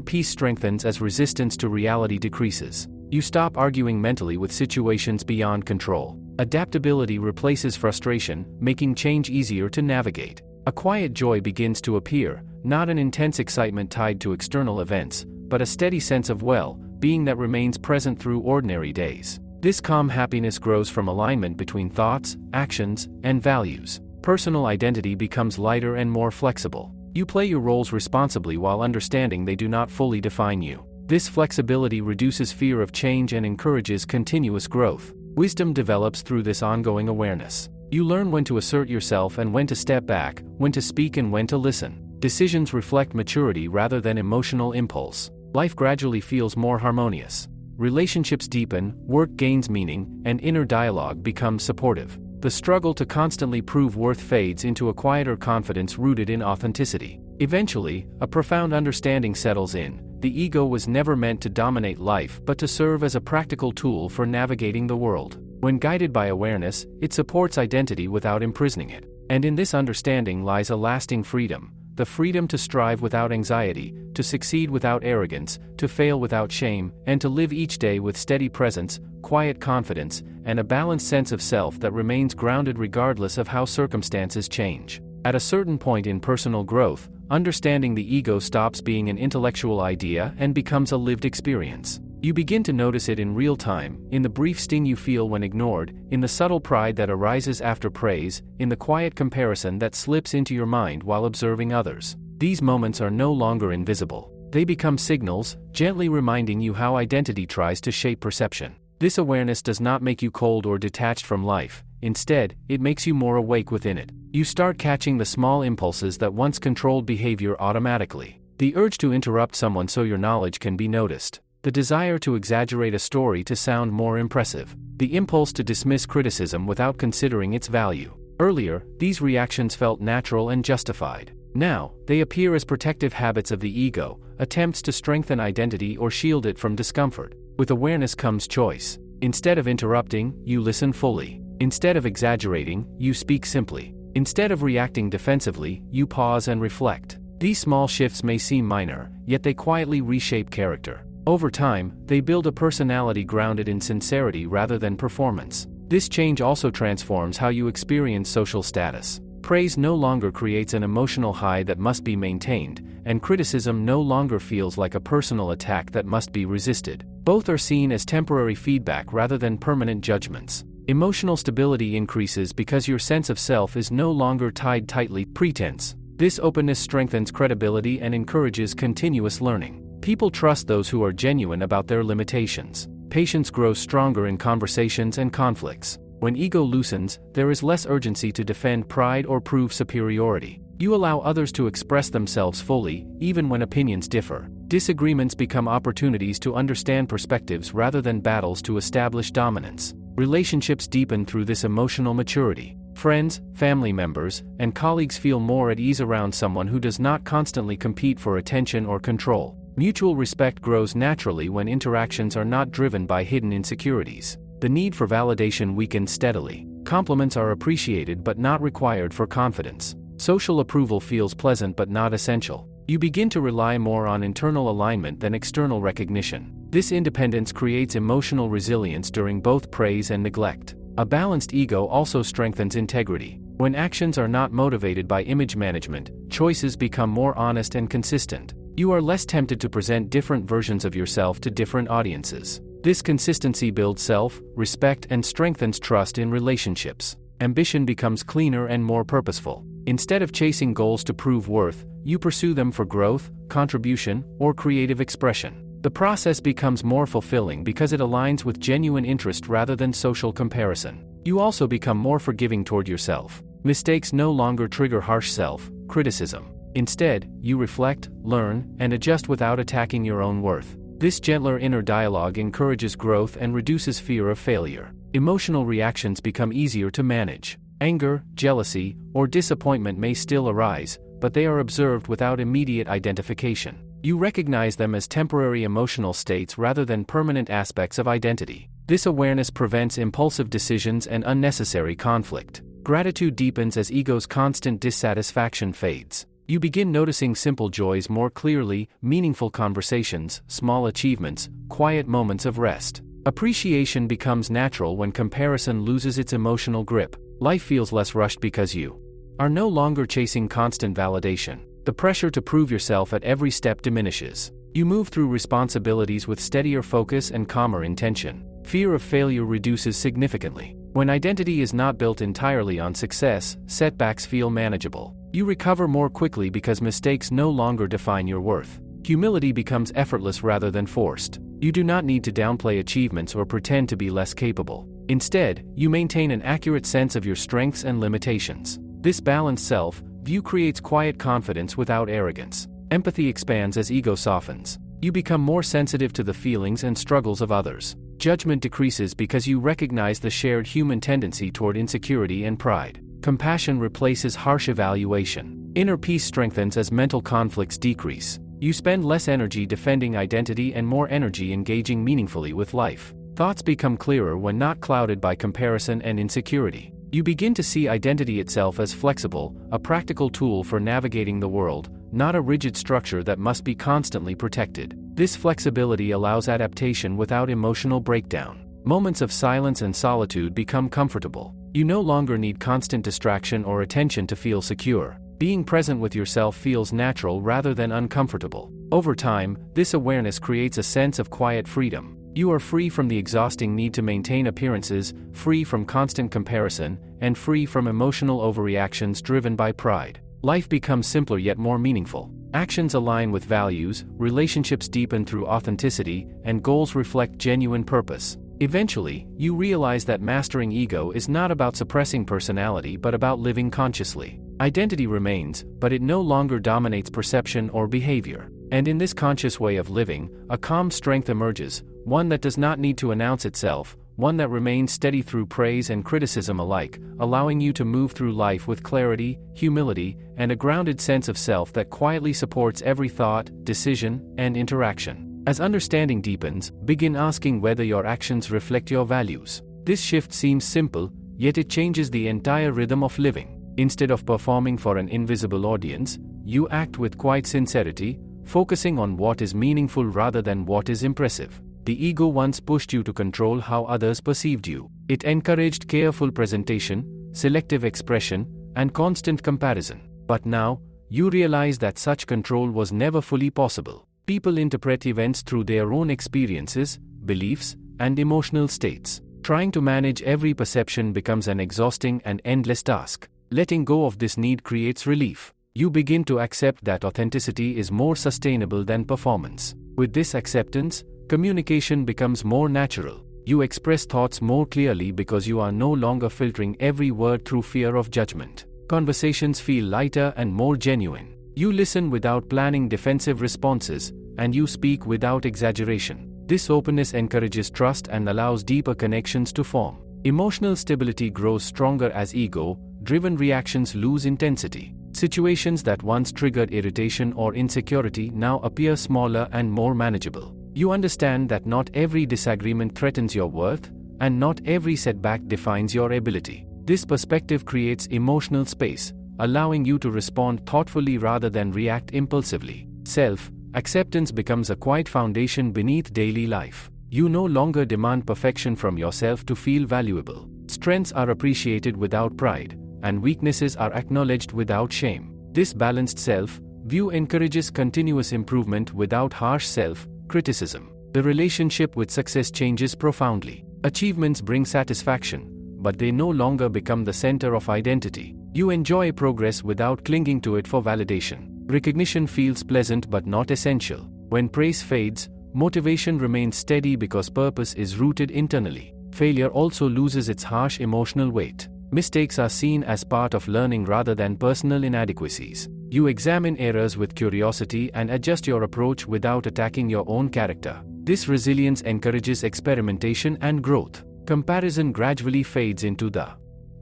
peace strengthens as resistance to reality decreases. You stop arguing mentally with situations beyond control. Adaptability replaces frustration, making change easier to navigate. A quiet joy begins to appear, not an intense excitement tied to external events, but a steady sense of well-being that remains present through ordinary days. This calm happiness grows from alignment between thoughts, actions, and values. Personal identity becomes lighter and more flexible. You play your roles responsibly while understanding they do not fully define you. This flexibility reduces fear of change and encourages continuous growth. Wisdom develops through this ongoing awareness. You learn when to assert yourself and when to step back, when to speak and when to listen. Decisions reflect maturity rather than emotional impulse. Life gradually feels more harmonious. Relationships deepen, work gains meaning, and inner dialogue becomes supportive. The struggle to constantly prove worth fades into a quieter confidence rooted in authenticity. Eventually, a profound understanding settles in. The ego was never meant to dominate life but to serve as a practical tool for navigating the world. When guided by awareness, it supports identity without imprisoning it. And in this understanding lies a lasting freedom. The freedom to strive without anxiety, to succeed without arrogance, to fail without shame, and to live each day with steady presence, quiet confidence, and a balanced sense of self that remains grounded regardless of how circumstances change. At a certain point in personal growth, understanding the ego stops being an intellectual idea and becomes a lived experience. You begin to notice it in real time, in the brief sting you feel when ignored, in the subtle pride that arises after praise, in the quiet comparison that slips into your mind while observing others. These moments are no longer invisible. They become signals, gently reminding you how identity tries to shape perception. This awareness does not make you cold or detached from life. Instead, it makes you more awake within it. You start catching the small impulses that once controlled behavior automatically. The urge to interrupt someone so your knowledge can be noticed. The desire to exaggerate a story to sound more impressive. The impulse to dismiss criticism without considering its value. Earlier, these reactions felt natural and justified. Now, they appear as protective habits of the ego, attempts to strengthen identity or shield it from discomfort. With awareness comes choice. Instead of interrupting, you listen fully. Instead of exaggerating, you speak simply. Instead of reacting defensively, you pause and reflect. These small shifts may seem minor, yet they quietly reshape character. Over time, they build a personality grounded in sincerity rather than performance. This change also transforms how you experience social status. Praise no longer creates an emotional high that must be maintained, and criticism no longer feels like a personal attack that must be resisted. Both are seen as temporary feedback rather than permanent judgments. Emotional stability increases because your sense of self is no longer tied tightly to pretense. This openness strengthens credibility and encourages continuous learning. People trust those who are genuine about their limitations. Patience grows stronger in conversations and conflicts. When ego loosens, there is less urgency to defend pride or prove superiority. You allow others to express themselves fully, even when opinions differ. Disagreements become opportunities to understand perspectives rather than battles to establish dominance. Relationships deepen through this emotional maturity. Friends, family members, and colleagues feel more at ease around someone who does not constantly compete for attention or control. Mutual respect grows naturally when interactions are not driven by hidden insecurities. The need for validation weakens steadily. Compliments are appreciated but not required for confidence. Social approval feels pleasant but not essential. You begin to rely more on internal alignment than external recognition. This independence creates emotional resilience during both praise and neglect. A balanced ego also strengthens integrity. When actions are not motivated by image management, choices become more honest and consistent. You are less tempted to present different versions of yourself to different audiences. This consistency builds self-respect and strengthens trust in relationships. Ambition becomes cleaner and more purposeful. Instead of chasing goals to prove worth, you pursue them for growth, contribution, or creative expression. The process becomes more fulfilling because it aligns with genuine interest rather than social comparison. You also become more forgiving toward yourself. Mistakes no longer trigger harsh self-criticism. Instead, you reflect, learn, and adjust without attacking your own worth. This gentler inner dialogue encourages growth and reduces fear of failure. Emotional reactions become easier to manage. Anger, jealousy, or disappointment may still arise, but they are observed without immediate identification. You recognize them as temporary emotional states rather than permanent aspects of identity. This awareness prevents impulsive decisions and unnecessary conflict. Gratitude deepens as ego's constant dissatisfaction fades. You begin noticing simple joys more clearly, meaningful conversations, small achievements, quiet moments of rest. Appreciation becomes natural when comparison loses its emotional grip. Life feels less rushed because you are no longer chasing constant validation. The pressure to prove yourself at every step diminishes. You move through responsibilities with steadier focus and calmer intention. Fear of failure reduces significantly. When identity is not built entirely on success, setbacks feel manageable. You recover more quickly because mistakes no longer define your worth. Humility becomes effortless rather than forced. You do not need to downplay achievements or pretend to be less capable. Instead, you maintain an accurate sense of your strengths and limitations. This balanced self-view creates quiet confidence without arrogance. Empathy expands as ego softens. You become more sensitive to the feelings and struggles of others. Judgment decreases because you recognize the shared human tendency toward insecurity and pride. Compassion replaces harsh evaluation. Inner peace strengthens as mental conflicts decrease. You spend less energy defending identity and more energy engaging meaningfully with life. Thoughts become clearer when not clouded by comparison and insecurity. You begin to see identity itself as flexible, a practical tool for navigating the world, not a rigid structure that must be constantly protected. This flexibility allows adaptation without emotional breakdown. Moments of silence and solitude become comfortable. You no longer need constant distraction or attention to feel secure. Being present with yourself feels natural rather than uncomfortable. Over time, this awareness creates a sense of quiet freedom. You are free from the exhausting need to maintain appearances, free from constant comparison, and free from emotional overreactions driven by pride. Life becomes simpler yet more meaningful. Actions align with values, relationships deepen through authenticity, and goals reflect genuine purpose. Eventually, you realize that mastering ego is not about suppressing personality but about living consciously. Identity remains, but it no longer dominates perception or behavior. And in this conscious way of living, a calm strength emerges, one that does not need to announce itself, one that remains steady through praise and criticism alike, allowing you to move through life with clarity, humility, and a grounded sense of self that quietly supports every thought, decision, and interaction. As understanding deepens, begin asking whether your actions reflect your values. This shift seems simple, yet it changes the entire rhythm of living. Instead of performing for an invisible audience, you act with quiet sincerity, focusing on what is meaningful rather than what is impressive. The ego once pushed you to control how others perceived you. It encouraged careful presentation, selective expression, and constant comparison. But now, you realize that such control was never fully possible. People interpret events through their own experiences, beliefs, and emotional states. Trying to manage every perception becomes an exhausting and endless task. Letting go of this need creates relief. You begin to accept that authenticity is more sustainable than performance. With this acceptance, communication becomes more natural. You express thoughts more clearly because you are no longer filtering every word through fear of judgment. Conversations feel lighter and more genuine. You listen without planning defensive responses, and you speak without exaggeration. This openness encourages trust and allows deeper connections to form. Emotional stability grows stronger as ego-driven reactions lose intensity. Situations that once triggered irritation or insecurity now appear smaller and more manageable. You understand that not every disagreement threatens your worth, and not every setback defines your ability. This perspective creates emotional space, allowing you to respond thoughtfully rather than react impulsively. Self-acceptance becomes a quiet foundation beneath daily life. You no longer demand perfection from yourself to feel valuable. Strengths are appreciated without pride, and weaknesses are acknowledged without shame. This balanced self-view encourages continuous improvement without harsh self-criticism. The relationship with success changes profoundly. Achievements bring satisfaction, but they no longer become the center of identity. You enjoy progress without clinging to it for validation. Recognition feels pleasant but not essential. When praise fades, motivation remains steady because purpose is rooted internally. Failure also loses its harsh emotional weight. Mistakes are seen as part of learning rather than personal inadequacies. You examine errors with curiosity and adjust your approach without attacking your own character. This resilience encourages experimentation and growth. Comparison gradually fades into the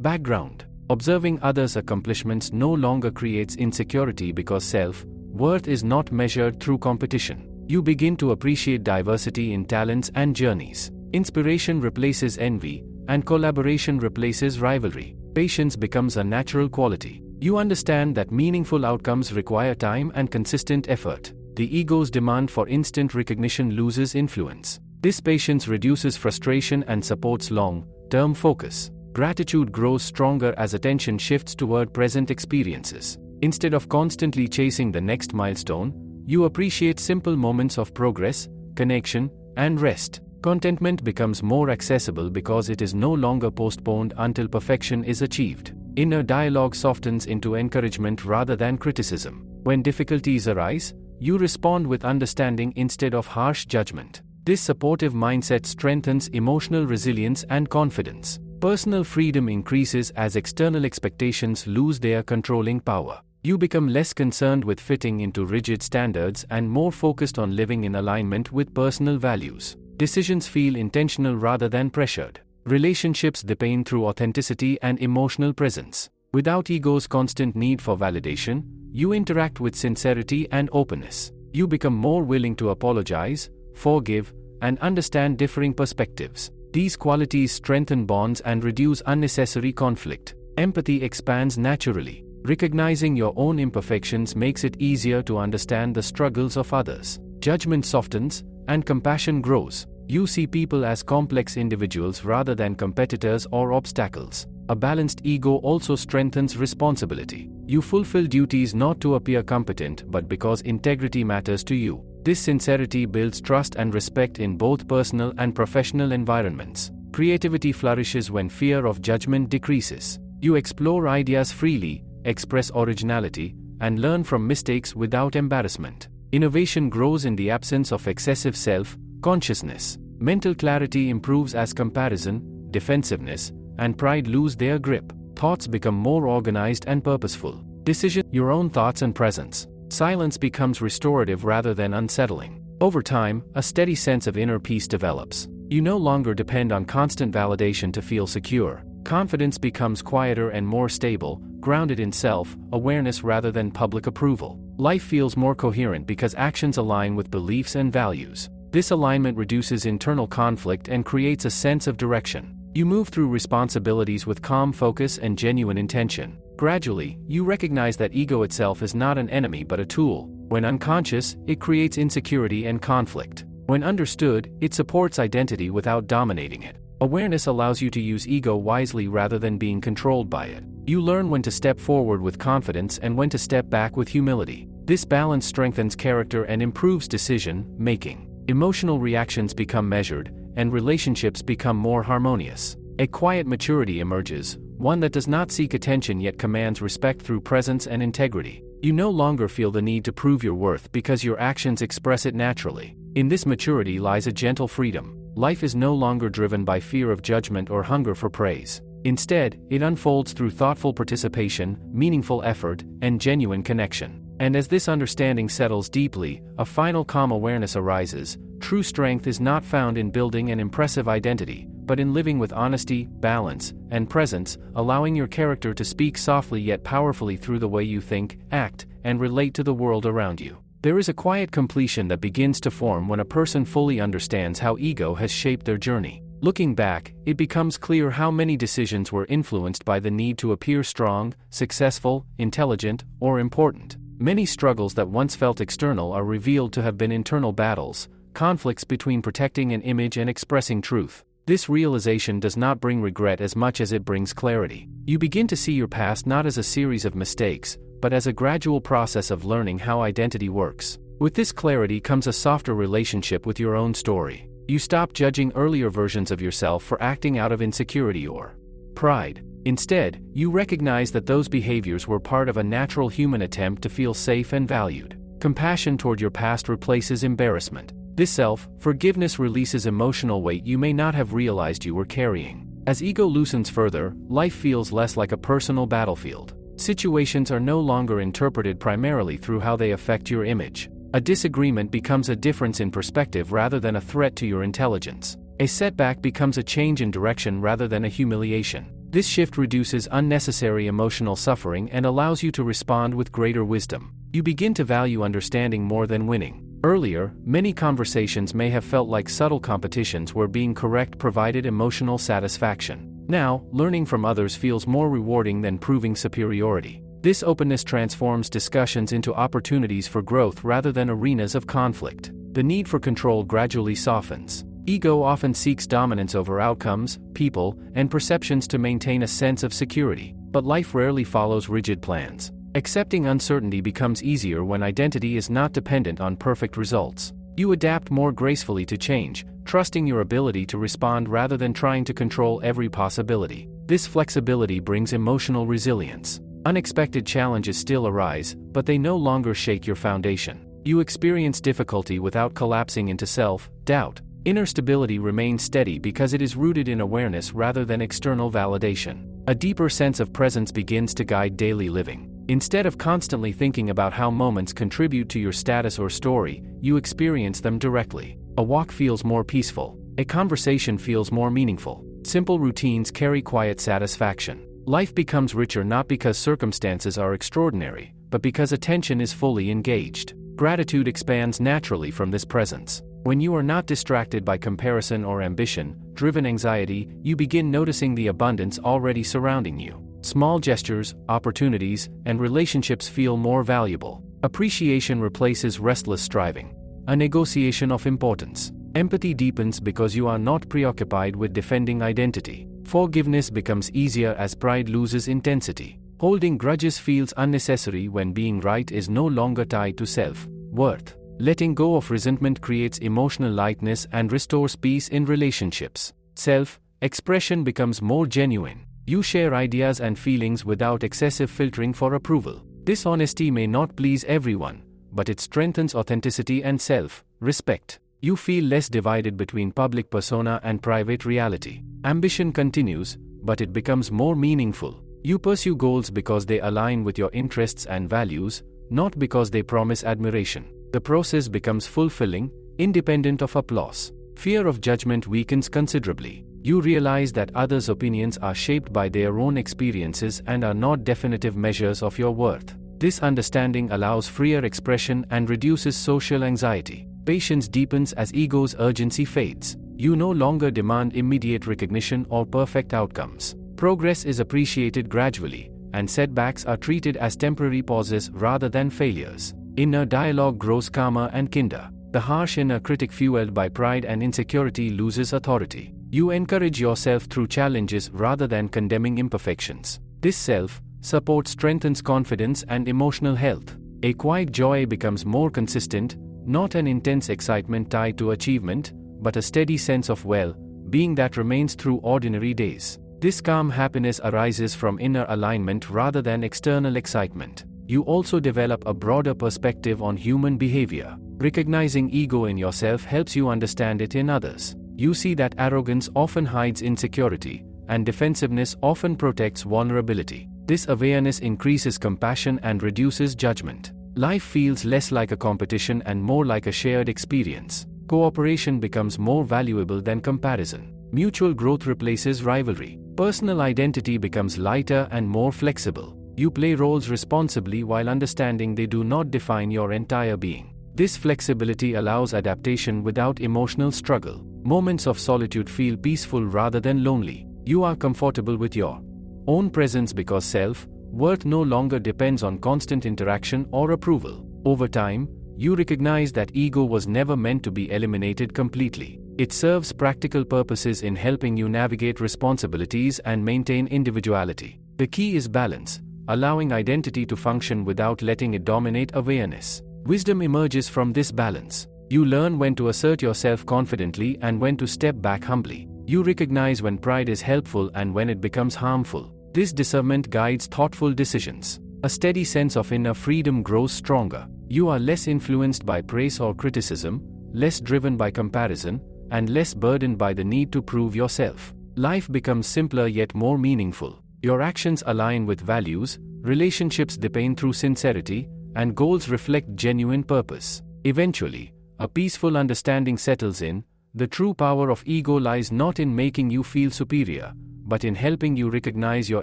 background. Observing others' accomplishments no longer creates insecurity because self-worth is not measured through competition. You begin to appreciate diversity in talents and journeys. Inspiration replaces envy, and collaboration replaces rivalry. Patience becomes a natural quality. You understand that meaningful outcomes require time and consistent effort. The ego's demand for instant recognition loses influence. This patience reduces frustration and supports long-term focus. Gratitude grows stronger as attention shifts toward present experiences. Instead of constantly chasing the next milestone, you appreciate simple moments of progress, connection, and rest. Contentment becomes more accessible because it is no longer postponed until perfection is achieved. Inner dialogue softens into encouragement rather than criticism. When difficulties arise, you respond with understanding instead of harsh judgment. This supportive mindset strengthens emotional resilience and confidence. Personal freedom increases as external expectations lose their controlling power. You become less concerned with fitting into rigid standards and more focused on living in alignment with personal values. Decisions feel intentional rather than pressured. Relationships deepen through authenticity and emotional presence. Without ego's constant need for validation, you interact with sincerity and openness. You become more willing to apologize, forgive, and understand differing perspectives. These qualities strengthen bonds and reduce unnecessary conflict. Empathy expands naturally. Recognizing your own imperfections makes it easier to understand the struggles of others. Judgment softens, and compassion grows. You see people as complex individuals rather than competitors or obstacles. A balanced ego also strengthens responsibility. You fulfill duties not to appear competent but because integrity matters to you. This sincerity builds trust and respect in both personal and professional environments. Creativity flourishes when fear of judgment decreases. You explore ideas freely, express originality, and learn from mistakes without embarrassment. Innovation grows in the absence of excessive self-consciousness. Mental clarity improves as comparison, defensiveness, and pride lose their grip. Thoughts become more organized and purposeful. Decision your own thoughts and presence. Silence becomes restorative rather than unsettling. Over time, a steady sense of inner peace develops. You no longer depend on constant validation to feel secure. Confidence becomes quieter and more stable, grounded in self-awareness rather than public approval. Life feels more coherent because actions align with beliefs and values. This alignment reduces internal conflict and creates a sense of direction. You move through responsibilities with calm focus and genuine intention. Gradually, you recognize that ego itself is not an enemy but a tool. When unconscious, it creates insecurity and conflict. When understood, it supports identity without dominating it. Awareness allows you to use ego wisely rather than being controlled by it. You learn when to step forward with confidence and when to step back with humility. This balance strengthens character and improves decision-making. Emotional reactions become measured, and relationships become more harmonious. A quiet maturity emerges, one that does not seek attention yet commands respect through presence and integrity. You no longer feel the need to prove your worth because your actions express it naturally. In this maturity lies a gentle freedom. Life is no longer driven by fear of judgment or hunger for praise. Instead, it unfolds through thoughtful participation, meaningful effort, and genuine connection. And as this understanding settles deeply, a final calm awareness arises. True strength is not found in building an impressive identity, but in living with honesty, balance, and presence, allowing your character to speak softly yet powerfully through the way you think, act, and relate to the world around you. There is a quiet completion that begins to form when a person fully understands how ego has shaped their journey. Looking back, it becomes clear how many decisions were influenced by the need to appear strong, successful, intelligent, or important. Many struggles that once felt external are revealed to have been internal battles, conflicts between protecting an image and expressing truth. This realization does not bring regret as much as it brings clarity. You begin to see your past not as a series of mistakes, but as a gradual process of learning how identity works. With this clarity comes a softer relationship with your own story. You stop judging earlier versions of yourself for acting out of insecurity or pride. Instead, you recognize that those behaviors were part of a natural human attempt to feel safe and valued. Compassion toward your past replaces embarrassment. This self-forgiveness releases emotional weight you may not have realized you were carrying. As ego loosens further, life feels less like a personal battlefield. Situations are no longer interpreted primarily through how they affect your image. A disagreement becomes a difference in perspective rather than a threat to your intelligence. A setback becomes a change in direction rather than a humiliation. This shift reduces unnecessary emotional suffering and allows you to respond with greater wisdom. You begin to value understanding more than winning. Earlier, many conversations may have felt like subtle competitions where being correct provided emotional satisfaction. Now, learning from others feels more rewarding than proving superiority. This openness transforms discussions into opportunities for growth rather than arenas of conflict. The need for control gradually softens. Ego often seeks dominance over outcomes, people, and perceptions to maintain a sense of security, but life rarely follows rigid plans. Accepting uncertainty becomes easier when identity is not dependent on perfect results. You adapt more gracefully to change, trusting your ability to respond rather than trying to control every possibility. This flexibility brings emotional resilience. Unexpected challenges still arise, but they no longer shake your foundation. You experience difficulty without collapsing into self-doubt. Inner stability remains steady because it is rooted in awareness rather than external validation. A deeper sense of presence begins to guide daily living. Instead of constantly thinking about how moments contribute to your status or story, you experience them directly. A walk feels more peaceful. A conversation feels more meaningful. Simple routines carry quiet satisfaction. Life becomes richer not because circumstances are extraordinary, but because attention is fully engaged. Gratitude expands naturally from this presence. When you are not distracted by comparison or ambition-driven anxiety, you begin noticing the abundance already surrounding you. Small gestures, opportunities, and relationships feel more valuable. Appreciation replaces restless striving. A negotiation of importance. Empathy deepens because you are not preoccupied with defending identity. Forgiveness becomes easier as pride loses intensity. Holding grudges feels unnecessary when being right is no longer tied to self-worth. Letting go of resentment creates emotional lightness and restores peace in relationships. Self-expression becomes more genuine. You share ideas and feelings without excessive filtering for approval. This honesty may not please everyone, but it strengthens authenticity and self-respect. You feel less divided between public persona and private reality. Ambition continues, but it becomes more meaningful. You pursue goals because they align with your interests and values, not because they promise admiration. The process becomes fulfilling, independent of applause. Fear of judgment weakens considerably. You realize that others' opinions are shaped by their own experiences and are not definitive measures of your worth. This understanding allows freer expression and reduces social anxiety. Patience deepens as ego's urgency fades. You no longer demand immediate recognition or perfect outcomes. Progress is appreciated gradually, and setbacks are treated as temporary pauses rather than failures. Inner dialogue grows calmer and kinder. The harsh inner critic fueled by pride and insecurity loses authority. You encourage yourself through challenges rather than condemning imperfections. This self-support strengthens confidence and emotional health. A quiet joy becomes more consistent, not an intense excitement tied to achievement, but a steady sense of well-being that remains through ordinary days. This calm happiness arises from inner alignment rather than external excitement. You also develop a broader perspective on human behavior. Recognizing ego in yourself helps you understand it in others. You see that arrogance often hides insecurity, and defensiveness often protects vulnerability. This awareness increases compassion and reduces judgment. Life feels less like a competition and more like a shared experience. Cooperation becomes more valuable than comparison. Mutual growth replaces rivalry. Personal identity becomes lighter and more flexible. You play roles responsibly while understanding they do not define your entire being. This flexibility allows adaptation without emotional struggle. Moments of solitude feel peaceful rather than lonely. You are comfortable with your own presence because self-worth no longer depends on constant interaction or approval. Over time, you recognize that ego was never meant to be eliminated completely. It serves practical purposes in helping you navigate responsibilities and maintain individuality. The key is balance, allowing identity to function without letting it dominate awareness. Wisdom emerges from this balance. You learn when to assert yourself confidently and when to step back humbly. You recognize when pride is helpful and when it becomes harmful. This discernment guides thoughtful decisions. A steady sense of inner freedom grows stronger. You are less influenced by praise or criticism, less driven by comparison, and less burdened by the need to prove yourself. Life becomes simpler yet more meaningful. Your actions align with values, relationships deepen through sincerity, and goals reflect genuine purpose. Eventually, a peaceful understanding settles in. The true power of ego lies not in making you feel superior, but in helping you recognize your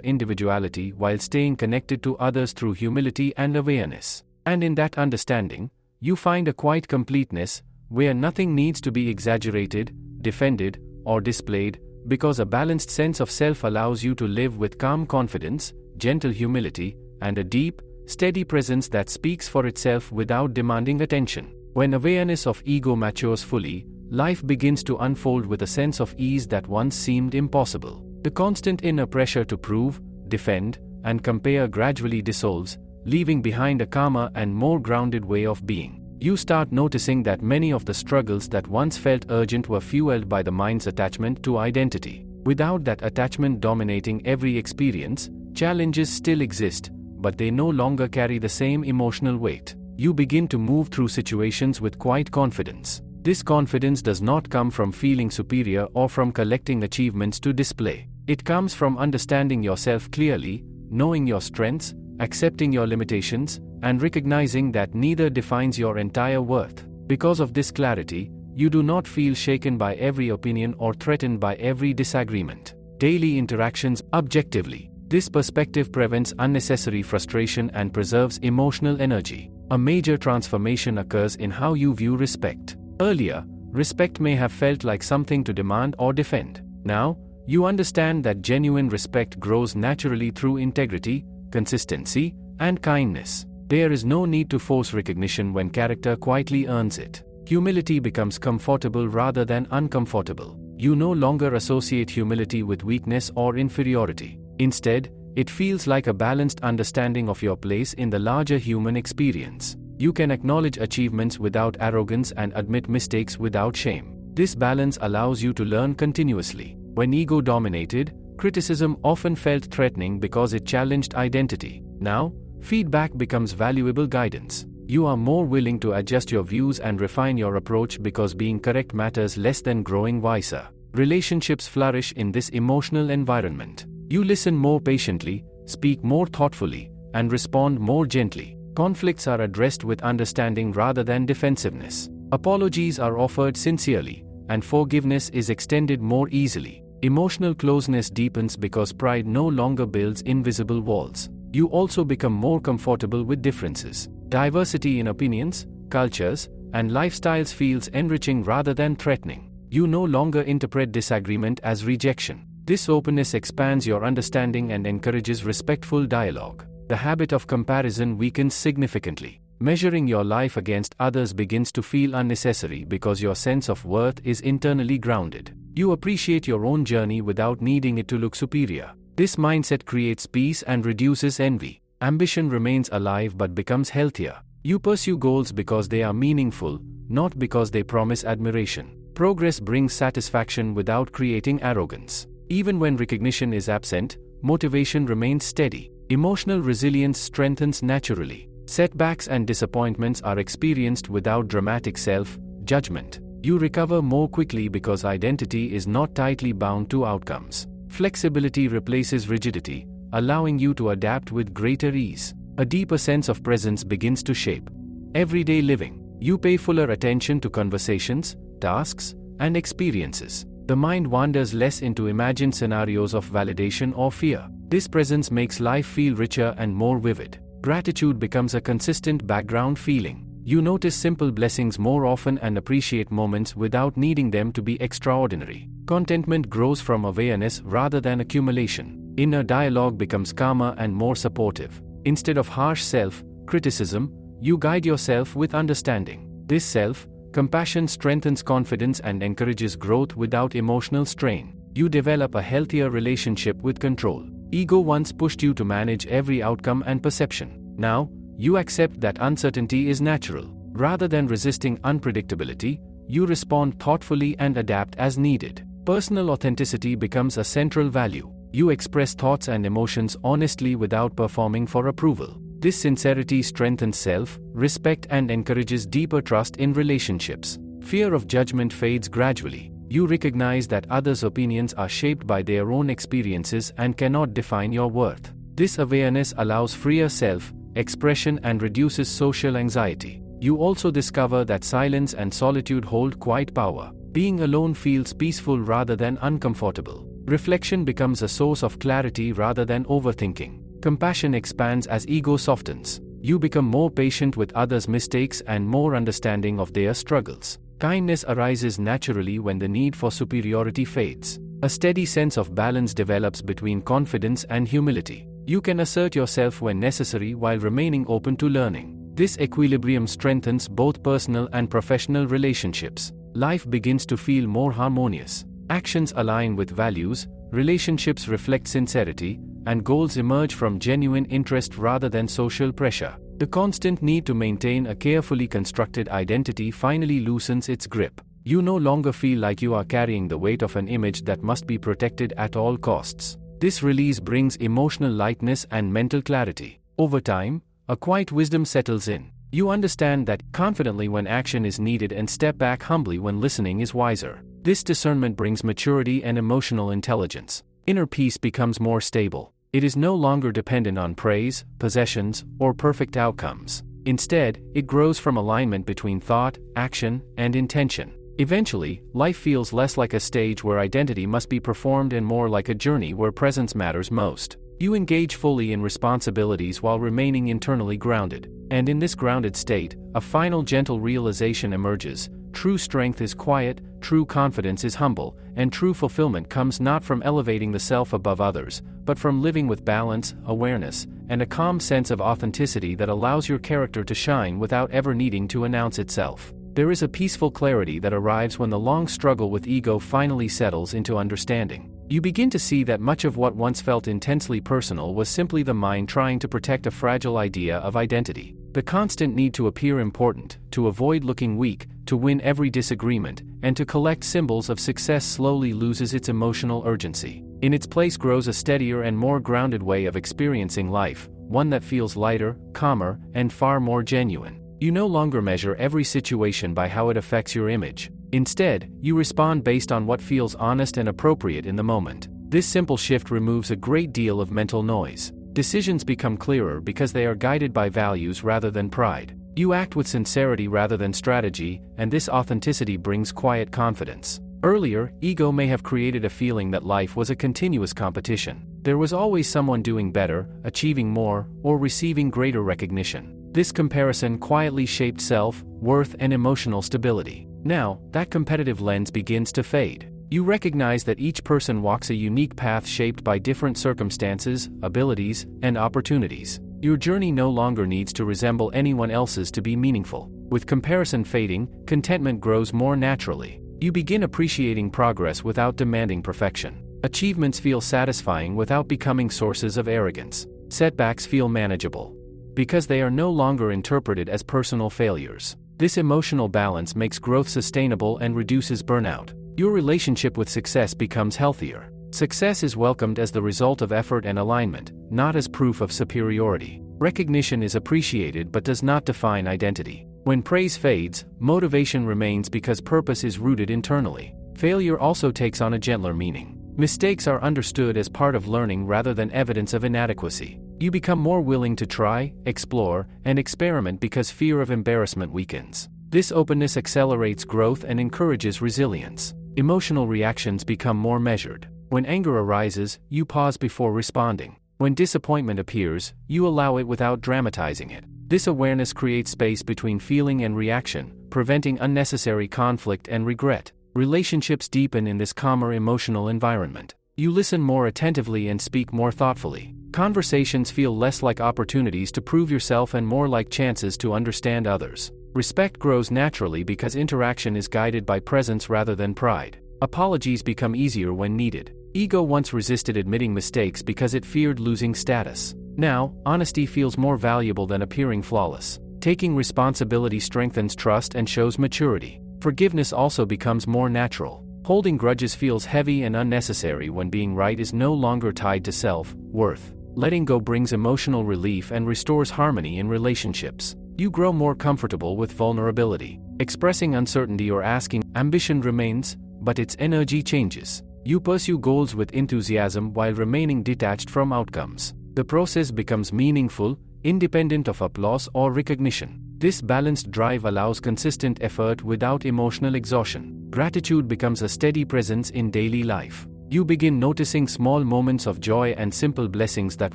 individuality while staying connected to others through humility and awareness. And in that understanding, you find a quiet completeness, where nothing needs to be exaggerated, defended, or displayed, because a balanced sense of self allows you to live with calm confidence, gentle humility, and a deep, steady presence that speaks for itself without demanding attention. When awareness of ego matures fully, life begins to unfold with a sense of ease that once seemed impossible. The constant inner pressure to prove, defend, and compare gradually dissolves, leaving behind a calmer and more grounded way of being. You start noticing that many of the struggles that once felt urgent were fueled by the mind's attachment to identity. Without that attachment dominating every experience, challenges still exist, but they no longer carry the same emotional weight. You begin to move through situations with quiet confidence. This confidence does not come from feeling superior or from collecting achievements to display. It comes from understanding yourself clearly, knowing your strengths, accepting your limitations, and recognizing that neither defines your entire worth. Because of this clarity, you do not feel shaken by every opinion or threatened by every disagreement. Daily interactions objectively. This perspective prevents unnecessary frustration and preserves emotional energy. A major transformation occurs in how you view respect. Earlier, respect may have felt like something to demand or defend. Now, you understand that genuine respect grows naturally through integrity, consistency, and kindness. There is no need to force recognition when character quietly earns it. Humility becomes comfortable rather than uncomfortable. You no longer associate humility with weakness or inferiority. Instead, it feels like a balanced understanding of your place in the larger human experience. You can acknowledge achievements without arrogance and admit mistakes without shame. This balance allows you to learn continuously. When ego dominated, criticism often felt threatening because it challenged identity. Now, feedback becomes valuable guidance. You are more willing to adjust your views and refine your approach because being correct matters less than growing wiser. Relationships flourish in this emotional environment. You listen more patiently, speak more thoughtfully, and respond more gently. Conflicts are addressed with understanding rather than defensiveness. Apologies are offered sincerely, and forgiveness is extended more easily. Emotional closeness deepens because pride no longer builds invisible walls. You also become more comfortable with differences. Diversity in opinions, cultures, and lifestyles feels enriching rather than threatening. You no longer interpret disagreement as rejection. This openness expands your understanding and encourages respectful dialogue. The habit of comparison weakens significantly. Measuring your life against others begins to feel unnecessary because your sense of worth is internally grounded. You appreciate your own journey without needing it to look superior. This mindset creates peace and reduces envy. Ambition remains alive but becomes healthier. You pursue goals because they are meaningful, not because they promise admiration. Progress brings satisfaction without creating arrogance. Even when recognition is absent, motivation remains steady. Emotional resilience strengthens naturally. Setbacks and disappointments are experienced without dramatic self-judgment. You recover more quickly because identity is not tightly bound to outcomes. Flexibility replaces rigidity, allowing you to adapt with greater ease. A deeper sense of presence begins to shape everyday living. You pay fuller attention to conversations, tasks, and experiences. The mind wanders less into imagined scenarios of validation or fear. This presence makes life feel richer and more vivid. Gratitude becomes a consistent background feeling. You notice simple blessings more often and appreciate moments without needing them to be extraordinary. Contentment grows from awareness rather than accumulation. Inner dialogue becomes calmer and more supportive. Instead of harsh self-criticism, you guide yourself with understanding. This self-compassion strengthens confidence and encourages growth without emotional strain. You develop a healthier relationship with control. Ego once pushed you to manage every outcome and perception. Now, you accept that uncertainty is natural. Rather than resisting unpredictability, you respond thoughtfully and adapt as needed. Personal authenticity becomes a central value. You express thoughts and emotions honestly without performing for approval. This sincerity strengthens self-respect and encourages deeper trust in relationships. Fear of judgment fades gradually. You recognize that others' opinions are shaped by their own experiences and cannot define your worth. This awareness allows freer self-expression and reduces social anxiety. You also discover that silence and solitude hold quiet power. Being alone feels peaceful rather than uncomfortable. Reflection becomes a source of clarity rather than overthinking. Compassion expands as ego softens. You become more patient with others' mistakes and more understanding of their struggles. Kindness arises naturally when the need for superiority fades. A steady sense of balance develops between confidence and humility. You can assert yourself when necessary while remaining open to learning. This equilibrium strengthens both personal and professional relationships. Life begins to feel more harmonious. Actions align with values, relationships reflect sincerity, and goals emerge from genuine interest rather than social pressure. The constant need to maintain a carefully constructed identity finally loosens its grip. You no longer feel like you are carrying the weight of an image that must be protected at all costs. This release brings emotional lightness and mental clarity. Over time, a quiet wisdom settles in. You understand that confidently when action is needed and step back humbly when listening is wiser. This discernment brings maturity and emotional intelligence. Inner peace becomes more stable. It is no longer dependent on praise, possessions, or perfect outcomes. Instead, it grows from alignment between thought, action, and intention. Eventually, life feels less like a stage where identity must be performed and more like a journey where presence matters most. You engage fully in responsibilities while remaining internally grounded. And in this grounded state, a final gentle realization emerges. True strength is quiet, true confidence is humble, and true fulfillment comes not from elevating the self above others, but from living with balance, awareness, and a calm sense of authenticity that allows your character to shine without ever needing to announce itself. There is a peaceful clarity that arrives when the long struggle with ego finally settles into understanding. You begin to see that much of what once felt intensely personal was simply the mind trying to protect a fragile idea of identity. The constant need to appear important, to avoid looking weak, to win every disagreement, and to collect symbols of success slowly loses its emotional urgency. In its place grows a steadier and more grounded way of experiencing life, one that feels lighter, calmer, and far more genuine. You no longer measure every situation by how it affects your image. Instead, you respond based on what feels honest and appropriate in the moment. This simple shift removes a great deal of mental noise. Decisions become clearer because they are guided by values rather than pride. You act with sincerity rather than strategy, and this authenticity brings quiet confidence. Earlier, ego may have created a feeling that life was a continuous competition. There was always someone doing better, achieving more, or receiving greater recognition. This comparison quietly shaped self-worth and emotional stability. Now, that competitive lens begins to fade. You recognize that each person walks a unique path shaped by different circumstances, abilities, and opportunities. Your journey no longer needs to resemble anyone else's to be meaningful. With comparison fading, contentment grows more naturally. You begin appreciating progress without demanding perfection. Achievements feel satisfying without becoming sources of arrogance. Setbacks feel manageable because they are no longer interpreted as personal failures. This emotional balance makes growth sustainable and reduces burnout. Your relationship with success becomes healthier. Success is welcomed as the result of effort and alignment, not as proof of superiority. Recognition is appreciated but does not define identity. When praise fades, motivation remains because purpose is rooted internally. Failure also takes on a gentler meaning. Mistakes are understood as part of learning rather than evidence of inadequacy. You become more willing to try, explore, and experiment because fear of embarrassment weakens. This openness accelerates growth and encourages resilience. Emotional reactions become more measured. When anger arises, you pause before responding. When disappointment appears, you allow it without dramatizing it. This awareness creates space between feeling and reaction, preventing unnecessary conflict and regret. Relationships deepen in this calmer emotional environment. You listen more attentively and speak more thoughtfully. Conversations feel less like opportunities to prove yourself and more like chances to understand others. Respect grows naturally because interaction is guided by presence rather than pride. Apologies become easier when needed. Ego once resisted admitting mistakes because it feared losing status. Now, honesty feels more valuable than appearing flawless. Taking responsibility strengthens trust and shows maturity. Forgiveness also becomes more natural. Holding grudges feels heavy and unnecessary when being right is no longer tied to self-worth. Letting go brings emotional relief and restores harmony in relationships. You grow more comfortable with vulnerability. Expressing uncertainty or asking ambition remains, but its energy changes. You pursue goals with enthusiasm while remaining detached from outcomes. The process becomes meaningful, independent of applause or recognition. This balanced drive allows consistent effort without emotional exhaustion. Gratitude becomes a steady presence in daily life. You begin noticing small moments of joy and simple blessings that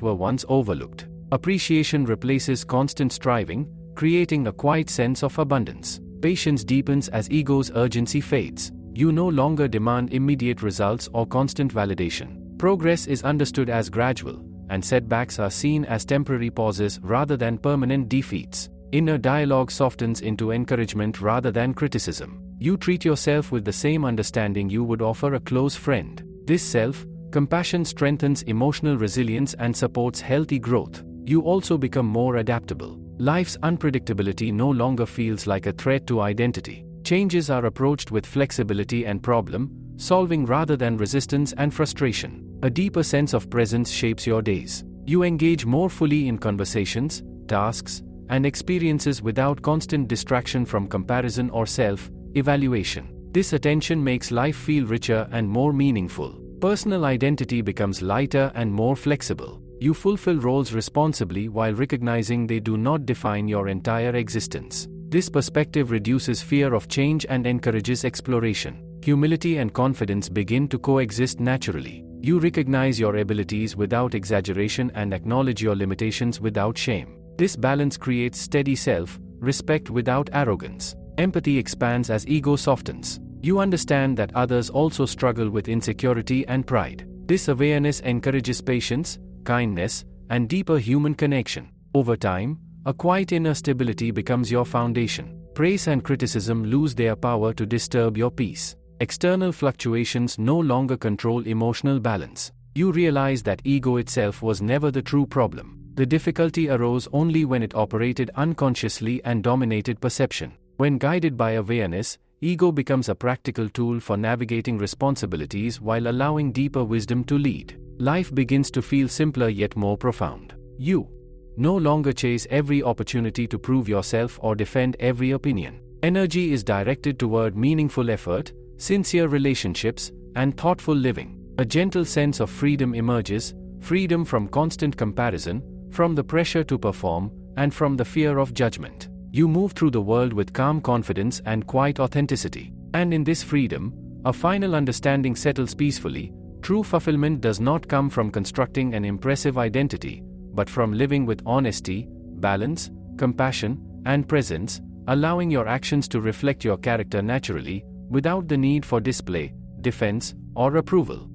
were once overlooked. Appreciation replaces constant striving, creating a quiet sense of abundance. Patience deepens as ego's urgency fades. You no longer demand immediate results or constant validation. Progress is understood as gradual, and setbacks are seen as temporary pauses rather than permanent defeats. Inner dialogue softens into encouragement rather than criticism. You treat yourself with the same understanding you would offer a close friend. This self-compassion strengthens emotional resilience and supports healthy growth. You also become more adaptable. Life's unpredictability no longer feels like a threat to identity. Changes are approached with flexibility and problem-solving rather than resistance and frustration. A deeper sense of presence shapes your days. You engage more fully in conversations, tasks, and experiences without constant distraction from comparison or self-evaluation. This attention makes life feel richer and more meaningful. Personal identity becomes lighter and more flexible. You fulfill roles responsibly while recognizing they do not define your entire existence. This perspective reduces fear of change and encourages exploration. Humility and confidence begin to coexist naturally. You recognize your abilities without exaggeration and acknowledge your limitations without shame. This balance creates steady self-respect without arrogance. Empathy expands as ego softens. You understand that others also struggle with insecurity and pride. This awareness encourages patience, kindness, and deeper human connection. Over time, a quiet inner stability becomes your foundation. Praise and criticism lose their power to disturb your peace. External fluctuations no longer control emotional balance. You realize that ego itself was never the true problem. The difficulty arose only when it operated unconsciously and dominated perception. When guided by awareness, ego becomes a practical tool for navigating responsibilities while allowing deeper wisdom to lead. Life begins to feel simpler yet more profound. You no longer chase every opportunity to prove yourself or defend every opinion. Energy is directed toward meaningful effort, sincere relationships, and thoughtful living. A gentle sense of freedom emerges, freedom from constant comparison, from the pressure to perform, and from the fear of judgment. You move through the world with calm confidence and quiet authenticity. And in this freedom, a final understanding settles peacefully. True fulfillment does not come from constructing an impressive identity, but from living with honesty, balance, compassion, and presence, allowing your actions to reflect your character naturally, without the need for display, defense, or approval.